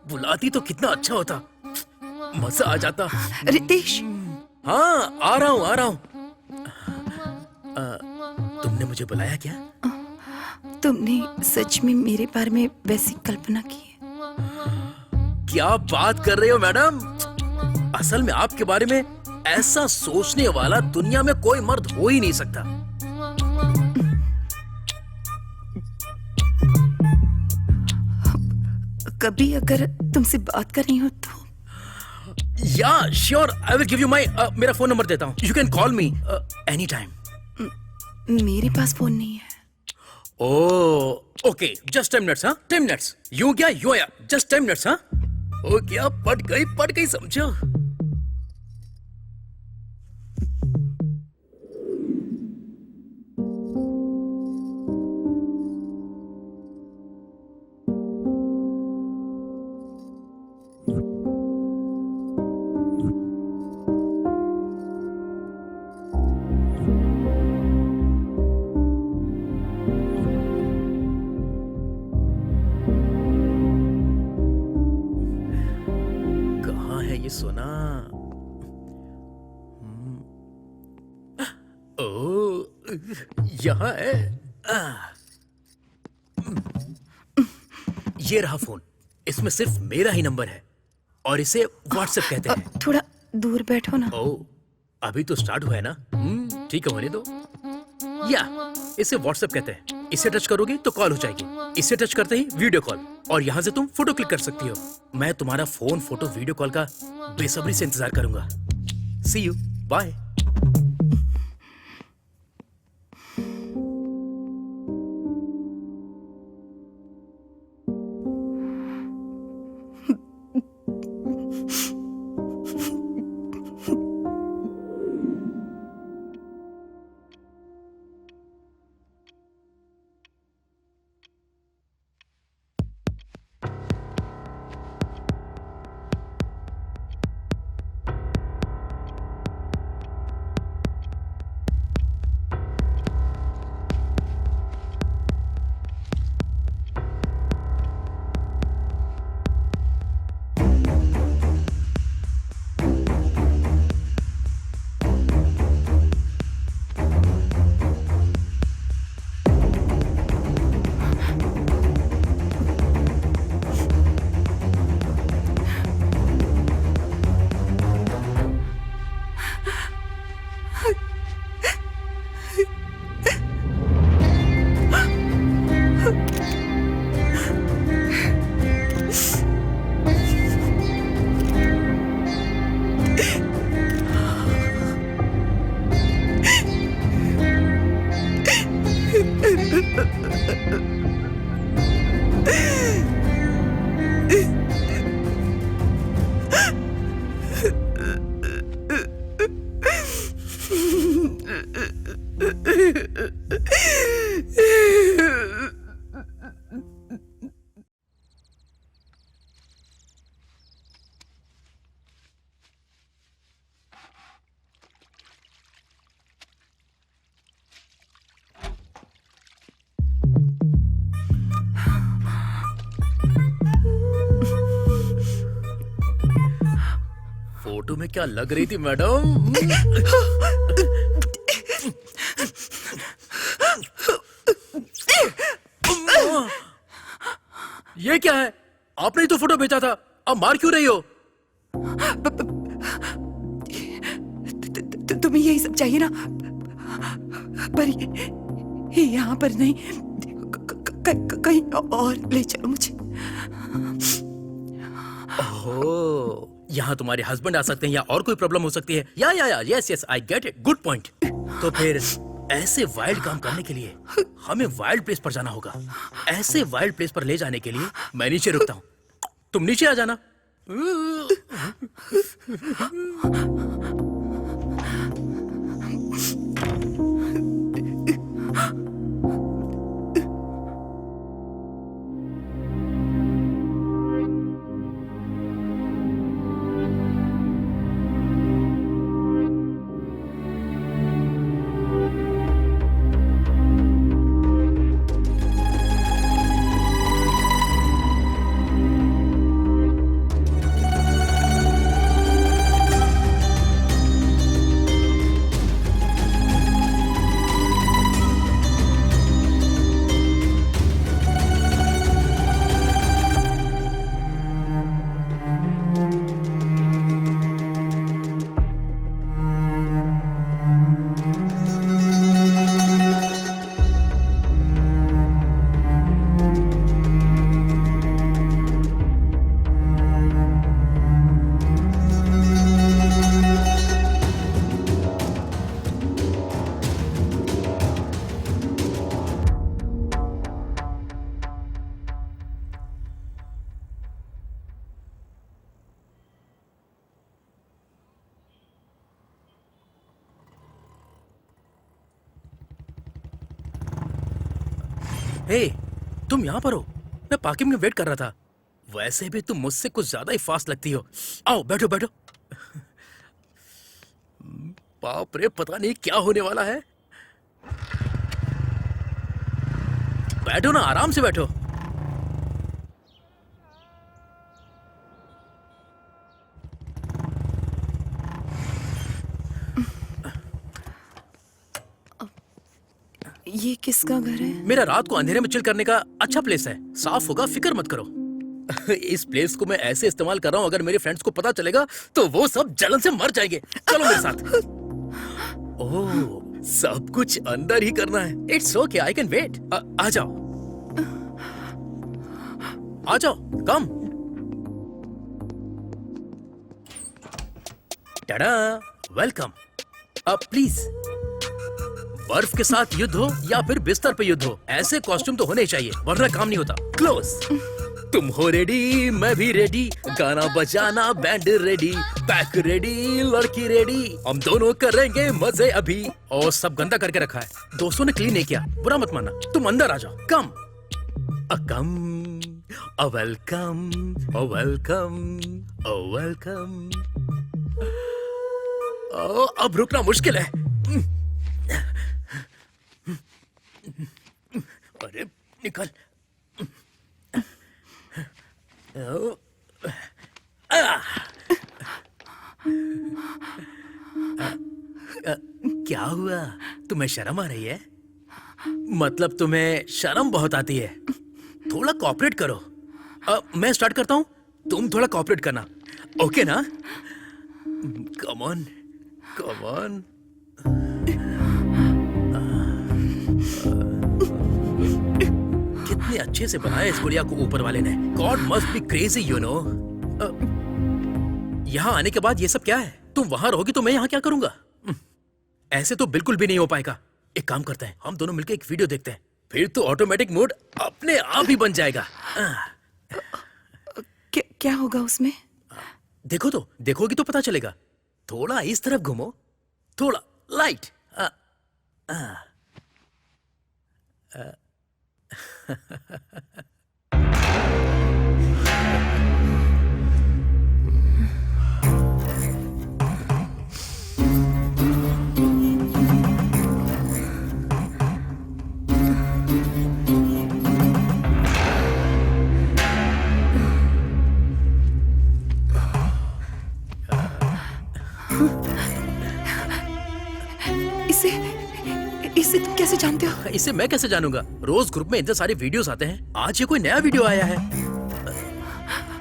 बुलाती तो कितना अच्छा होता, मजा आ जाता। रितेश, हाँ, आ रहा हूँ, आ रहा हूँ। तुमने मुझे बुलाया क्या? तुमने सच में मेरे बारे में वैसी कल्पना की है? क्या बात कर रहे हो मैडम? असल में आपके बारे में ऐसा सोचने वाला दुनिया में कोई मर्द हो ही नहीं सकता। कभी अगर तुमसे बात करनी हो तो? या sure, I will give you माई, मेरा फोन नंबर देता हूँ। You can call me any time. मेरे पास फोन नहीं है। Okay, just 10 minutes. हाँ, 10 मिनट्स। यूं क्या, यूं या, जस्ट 10 मिनट्स। हाँ, ओ क्या, पट गई समझो। सोना, ओ, यहाँ है। ये रहा फोन। इसमें सिर्फ मेरा ही नंबर है और इसे व्हाट्सएप कहते हैं। थोड़ा दूर बैठो ना। ओ, अभी तो स्टार्ट हुआ है ना। ठीक है, होने दो। या इसे व्हाट्सएप कहते हैं। इसे टच करोगी तो कॉल हो जाएगी। इसे टच करते ही वीडियो कॉल, और यहाँ से तुम फोटो क्लिक कर सकती हो। मैं तुम्हारा फोन, फोटो, वीडियो कॉल का बेसब्री से इंतजार करूंगा। सी यू, बाय। फोटो में क्या लग रही थी मैडम? ये क्या है? आपने ही तो फोटो भेजा था, अब मार क्यों रही हो? तुम्हें यही सब चाहिए ना, पर ये यहाँ पर नहीं, कहीं और ले चलो मुझे। ओह, यहाँ तुम्हारे हस्बैंड आ सकते हैं या और कोई प्रॉब्लम हो सकती है। या yes yes I get it, good point. तो फिर ऐसे वाइल्ड काम करने के लिए हमें वाइल्ड प्लेस पर जाना होगा। ऐसे वाइल्ड प्लेस पर ले जाने के लिए मैं नीचे रुकता हूँ, तुम नीचे आ जाना। हे, तुम यहाँ पर हो? मैं पार्किंग में वेट कर रहा था। वैसे भी तुम मुझसे कुछ ज्यादा ही फास्ट लगती हो। आओ बैठो बैठो। बाप रे, पता नहीं क्या होने वाला है। बैठो ना, आराम से बैठो। ये किसका घर है? मेरा रात को अंधेरे में चिल करने का अच्छा प्लेस है। साफ होगा, फिक्र मत करो। इस प्लेस को मैं ऐसे इस्तेमाल कर रहा हूँ, अगर मेरे फ्रेंड्स को पता चलेगा तो वो सब जलन से मर जाएंगे। चलो मेरे साथ। ओह, सब कुछ अंदर ही करना है। It's okay, I can wait. आ जाओ, आ जाओ, कम। Tada, welcome. अब प्लीज, बर्फ के साथ युद्ध हो या फिर बिस्तर पे युद्ध हो, ऐसे कॉस्ट्यूम तो होने चाहिए, वरना काम नहीं होता। क्लोज। तुम हो रेडी, मैं भी रेडी, गाना बजाना बैंड रेडी, बैक रेडी, लड़की रेडी, हम दोनों करेंगे मजे अभी। और सब गंदा करके रखा है, दोस्तों ने क्लीन नहीं किया, बुरा मत मानना। तुम अंदर आ जाओ, कम कम, वेलकम, वेलकम, वेलकम। अब रुकना मुश्किल है। अरे निकल। क्या हुआ? तुम्हें शर्म आ रही है? मतलब तुम्हें शर्म बहुत आती है? थोड़ा कोऑपरेट करो। मैं स्टार्ट करता हूँ, तुम थोड़ा कोऑपरेट करना, ओके ना? Come on, come on. कितने अच्छे से बनाया इस गुड़िया को ऊपर वाले ने। God must be crazy, you know. यहाँ आने के बाद ये सब क्या है? तुम वहां रहोगी तो मैं यहाँ क्या करूंगा? ऐसे तो बिल्कुल भी नहीं हो पाएगा। एक काम करते हैं, हम दोनों मिलकर एक वीडियो देखते हैं, फिर तो ऑटोमेटिक मोड अपने आप ही बन जाएगा। क्या होगा उसमें? देखो तो, देखोगी तो पता चलेगा। थोड़ा इस तरफ घूमो, थोड़ा लाइट। इसे इसे तुम कैसे जानते हो? इसे मैं कैसे जानूंगा? रोज ग्रुप में इतने सारे वीडियोस आते हैं, आज ये कोई नया वीडियो आया है।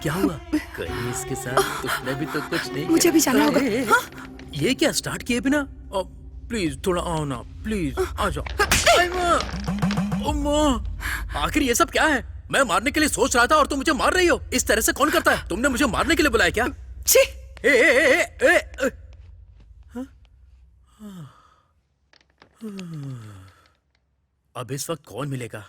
क्या हुआ? कहीं इसके साथ तुमने भी तो कुछ नहीं मुझे भी जाना होगा। हाँ? ये क्या स्टार्ट किए बिना? प्लीज थोड़ा आओ ना, प्लीज आ जाओ। आखिर ये सब क्या है? मैं मारने के लिए सोच रहा था और तुम मुझे मार रही हो। इस तरह से कौन करता है? तुमने मुझे मारने के लिए बुलाया क्या? छी! ए, ए, ए, ए, ए, अब इस वक्त कौन मिलेगा?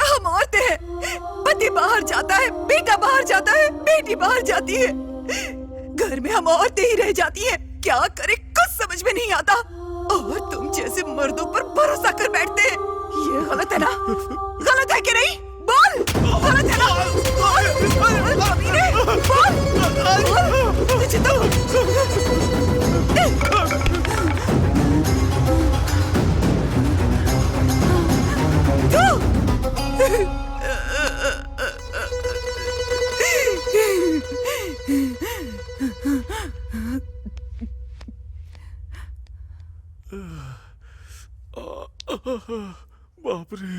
हम औरतें हैं। पति बाहर जाता है, बेटा बाहर जाता है, बेटी बाहर जाती है, घर में हम औरतें ही रह जाती हैं। क्या करे कुछ समझ में नहीं आता। और तुम जैसे मर्दों पर भरोसा कर बैठते हैं। ये गलत है ना? गलत है कि नहीं? बोल, गलत है ना? बोल, कमीने, बोल, तुझे बाप रे।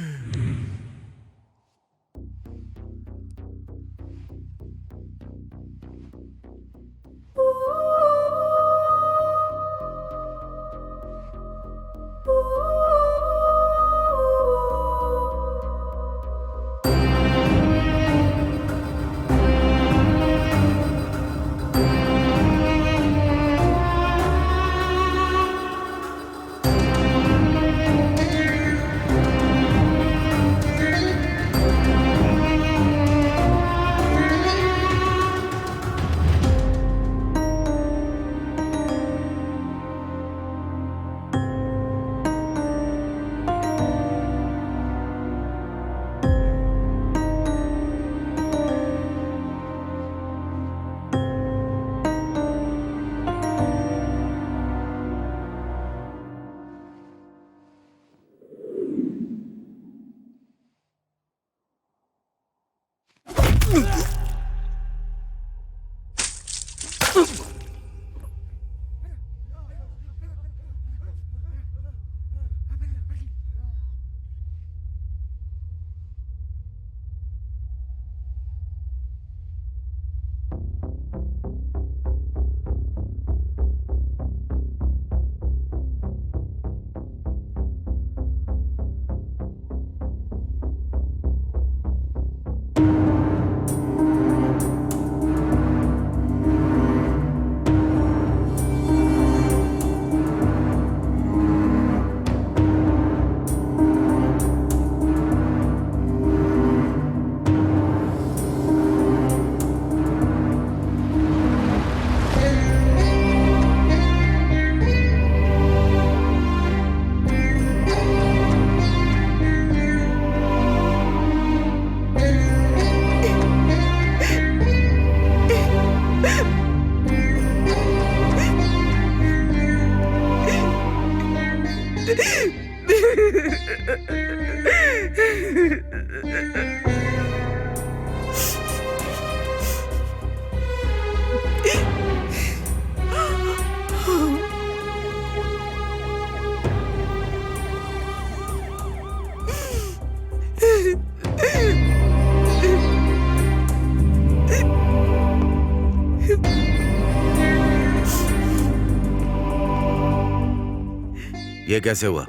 ये कैसे हुआ?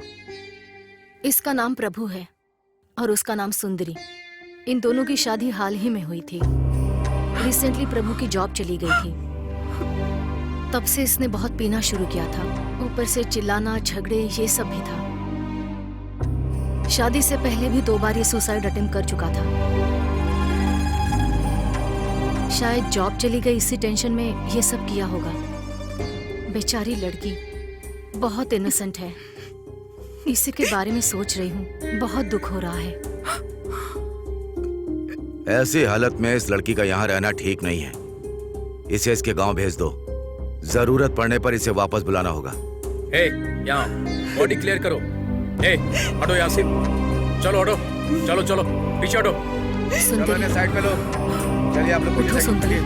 इसका नाम प्रभु है और उसका नाम सुंदरी। इन दोनों की शादी हाल ही में हुई थी। रिसेंटली प्रभु की जॉब चली गई थी। तब से इसने बहुत पीना शुरू किया था। ऊपर से चिल्लाना, झगड़े, ये सब भी था। शादी से पहले भी 2 बार ये सुसाइड अटेम्प्ट कर चुका था। शायद जॉब चली गई, इसी टेंशन में ये सब किया होगा। बेचारी लड़की बहुत इनोसेंट है। इसी के बारे में सोच रही हूँ। बहुत दुख हो रहा है। ऐसी हालत में इस लड़की का यहाँ रहना ठीक नहीं है। इसे इसके गांव भेज दो। जरूरत पड़ने पर इसे वापस बुलाना होगा। यहाँ बॉडी क्लियर करो। हटो यहाँ से। चलो हटो, चलो चलो पीछे हटो। सुंदरी, साइड पे लो। चलिए आप लोग उठो सुंदरी।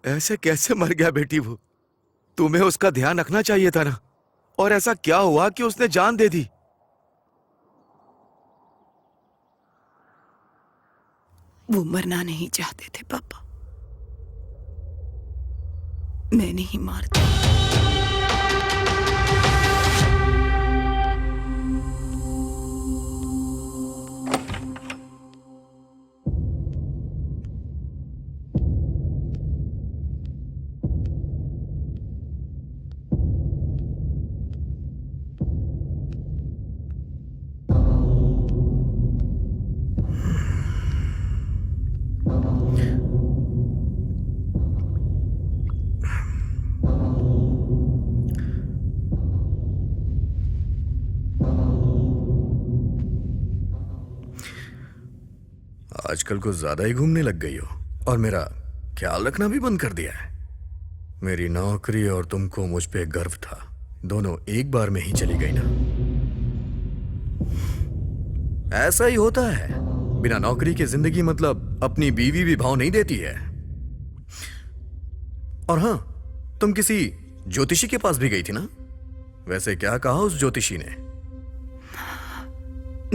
ऐसे कैसे मर गया बेटी वो? तुम्हें उसका ध्यान रखना चाहिए था ना। और ऐसा क्या हुआ कि उसने जान दे दी? वो मरना नहीं चाहते थे पापा। मैंने ही मार दिया। आजकल कुछ ज्यादा ही घूमने लग गई हो और मेरा ख्याल रखना भी बंद कर दिया है। मेरी नौकरी और तुमको मुझ पे गर्व था, दोनों एक बार में ही चली गई ना। ऐसा ही होता है, बिना नौकरी के जिंदगी मतलब अपनी बीवी भी भाव नहीं देती है। और हाँ, तुम किसी ज्योतिषी के पास भी गई थी ना? वैसे क्या कहा उस ज्योतिषी ने?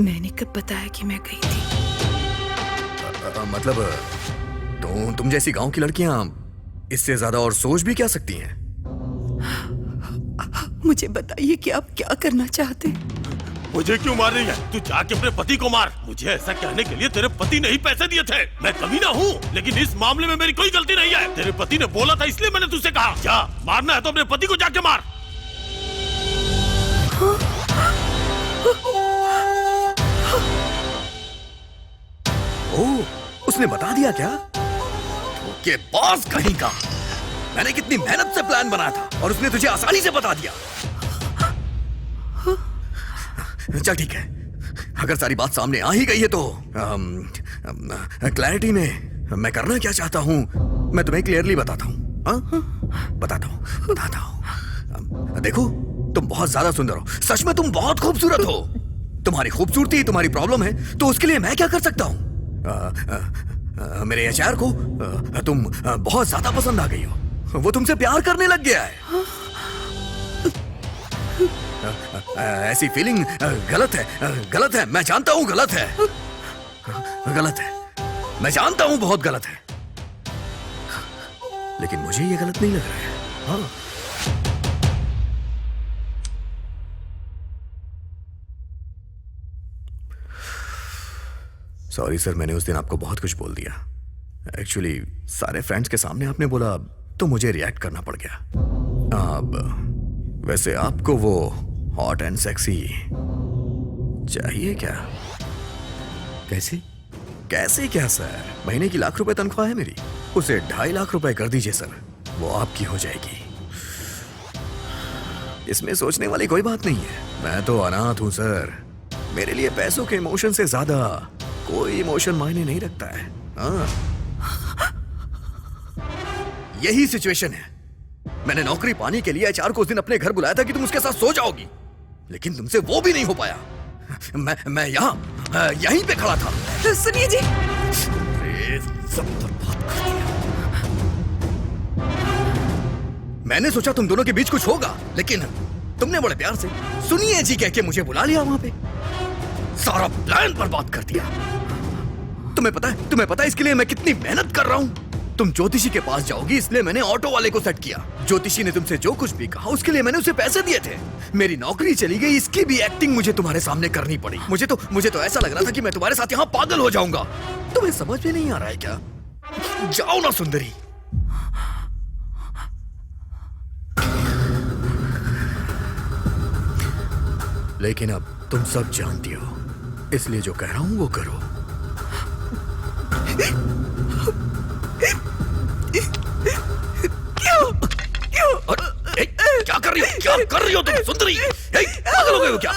मैंने कब बताया कि मैं गई थी? मतलब तुम तुम जैसी गांव की लड़कियां इससे ज्यादा और सोच भी क्या सकती हैं? मुझे बताइए कि आप क्या करना चाहते हैं? मुझे क्यों मार रही है? तू जाके अपने पति को मार। मुझे ऐसा कहने के लिए तेरे पति ने ही पैसे दिए थे। मैं कमीना हूँ, लेकिन इस मामले में मेरी कोई गलती नहीं है। तेरे पति ने बोला था इसलिए मैंने तुझसे कहा। जा, मारना है तो अपने पति को जाके मार। ओह, उसने बता दिया क्या? के बॉस कहीं का। मैंने कितनी मेहनत से प्लान बनाया था और उसने तुझे आसानी से बता दिया। चल ठीक है, अगर सारी बात सामने आ ही गई है तो क्लैरिटी में मैं करना क्या चाहता हूं मैं तुम्हें क्लियरली बताता हूं। बताता हूं। देखो, तुम बहुत ज्यादा सुंदर हो। सच में तुम बहुत खूबसूरत हो। तुम्हारी खूबसूरती तुम्हारी प्रॉब्लम है, तो उसके लिए मैं क्या कर सकता हूं? मेरे एचआर को तुम बहुत ज्यादा पसंद आ गई हो। वो तुमसे प्यार करने लग गया है। ऐसी फीलिंग गलत है। मैं जानता हूं गलत है। मैं जानता हूं बहुत गलत है, लेकिन मुझे ये गलत नहीं लग रहा है। हाँ। सॉरी सर, मैंने उस दिन आपको बहुत कुछ बोल दिया। एक्चुअली सारे फ्रेंड्स के सामने आपने बोला तो मुझे रिएक्ट करना पड़ गया। अब वैसे आपको वो हॉट एंड सेक्सी चाहिए क्या? कैसे क्या सर? महीने की ₹1,00,000 तनख्वाह है मेरी, उसे ₹2.5 लाख कर दीजिए सर, वो आपकी हो जाएगी। इसमें सोचने वाली कोई बात नहीं है। मैं तो अनाथ हूं सर। मेरे लिए पैसों के इमोशन से ज्यादा कोई इमोशन मायने नहीं रखता है। हाँ। यही सिचुएशन है। मैंने नौकरी पाने के लिए एचआर को उस दिन अपने घर बुलाया था कि तुम उसके साथ सो जाओगी, लेकिन तुमसे वो भी नहीं हो पाया। मैं यहीं पे खड़ा था। सुनिए जी, सब बर्बाद कर दिया। मैंने सोचा तुम दोनों के बीच कुछ होगा, लेकिन तुमने बड़े प्यार से सुनिए जी कह के मुझे बुला लिया वहां पे। सारा प्लान बर्बाद कर दिया। तुम्हें पता है इसके लिए मैं कितनी मेहनत कर रहा हूं? तुम ज्योतिषी के पास जाओगी इसलिए मैंने ऑटो वाले को सेट किया। ज्योतिषी ने तुमसे जो कुछ भी कहा उसके लिए मैंने उसे पैसे दिए थे। मेरी नौकरी चली गई, इसकी भी एक्टिंग मुझे तुम्हारे सामने करनी पड़ी। मुझे तो ऐसा लग रहा था कि मैं तुम्हारे साथ यहाँ पागल हो जाऊंगा। तुम्हें समझ में नहीं आ रहा है क्या? जाओ ना सुंदरी। लेकिन अब तुम सब जानती हो, इसलिए जो कह रहा हूं वो करो। क्या कर रही हो तुम सुंदरी? पागल हो गए हो क्या?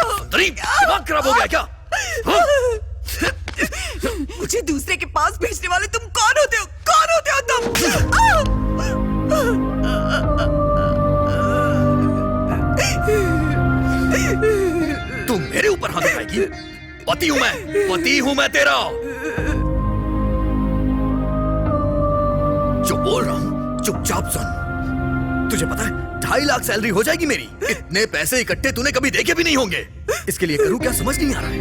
सुंदरी, दिमाग खराब हो गया क्या? मुझे दूसरे के पास भेजने वाले तुम कौन होते हो? कौन होते हो तुम? तुम मेरे ऊपर हाथ उठाएगी? पति हूं मैं तेरा। जो बोल रहा हूं चुपचाप सुन। तुझे पता है 2.5 लाख सैलरी हो जाएगी मेरी। इतने पैसे इकट्ठे तूने कभी देखे भी नहीं होंगे। इसके लिए करूं क्या समझ नहीं आ रहा है।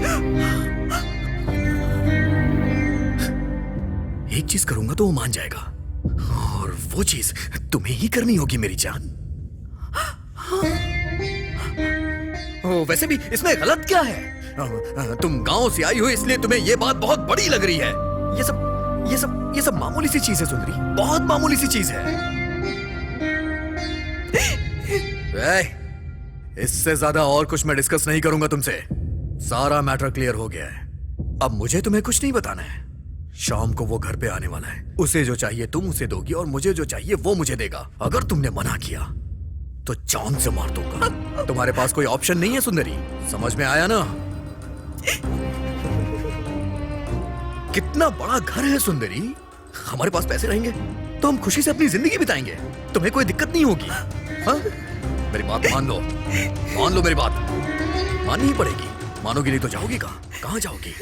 एक चीज करूंगा तो वो मान जाएगा, और वो चीज तुम्हें ही करनी होगी मेरी जान। वैसे भी इसमें गलत क्या है? तुम गांव से आई हो इसलिए तुम्हें ये बात बहुत बड़ी लग रही है। ये सब मामूली सी चीज है सुंदरी, बहुत मामूली सी चीज है। इससे ज्यादा और कुछ मैं डिस्कस नहीं करूंगा तुमसे। सारा मैटर क्लियर हो गया है। अब मुझे तुम्हें कुछ नहीं बताना है। शाम को वो घर पे आने वाला है। उसे जो चाहिए तुम उसे दोगी और मुझे जो चाहिए वो मुझे देगा। अगर तुमने मना किया तो जान से मार दूंगा। तुम्हारे पास कोई ऑप्शन नहीं है सुंदरी, समझ में आया ना? कितना बड़ा घर है सुंदरी। हमारे पास पैसे रहेंगे तो हम खुशी से अपनी जिंदगी बिताएंगे। तुम्हें कोई दिक्कत नहीं होगी। हाँ? मेरी बात मान लो मेरी बात माननी ही पड़ेगी। मानोगी नहीं तो जाओगी कहाँ जाओगी?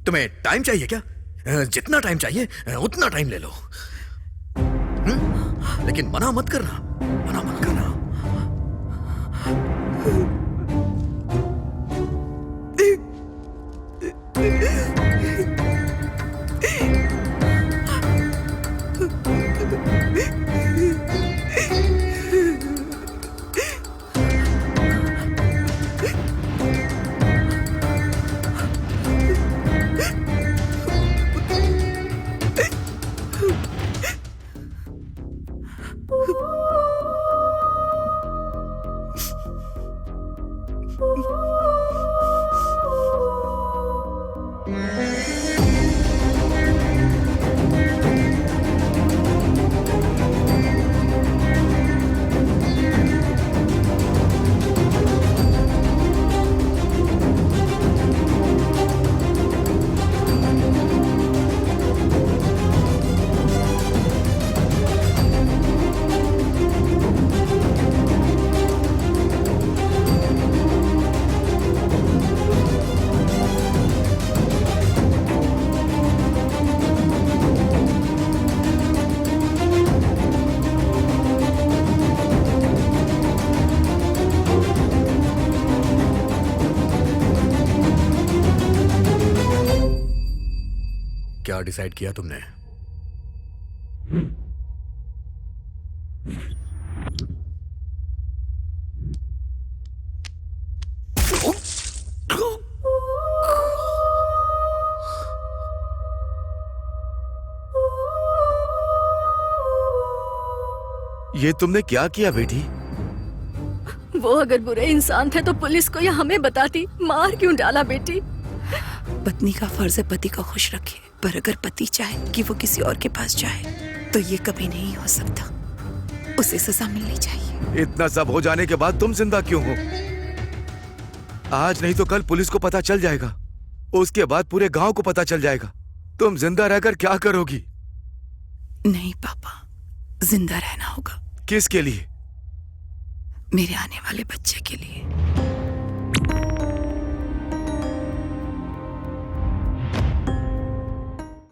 तुम्हें टाइम चाहिए क्या? जितना टाइम चाहिए उतना टाइम ले लो। लेकिन मना मत करना। क्या डिसाइड किया तुमने? ये तुमने क्या किया बेटी? वो अगर बुरे इंसान थे तो पुलिस को या हमें बताती। मार क्यों डाला बेटी? पत्नी का फर्ज है पति को खुश रखे, पर अगर पति चाहे कि वो किसी और के पास जाए तो ये कभी नहीं हो सकता। उसे सजा मिलनी चाहिए। इतना सब हो जाने के बाद तुम जिंदा क्यों हो? आज नहीं तो कल पुलिस को पता चल जाएगा, उसके बाद पूरे गांव को पता चल जाएगा। तुम जिंदा रहकर क्या करोगी? नहीं पापा, जिंदा रहना होगा। किसके लिए? मेरे आने वाले बच्चे के लिए।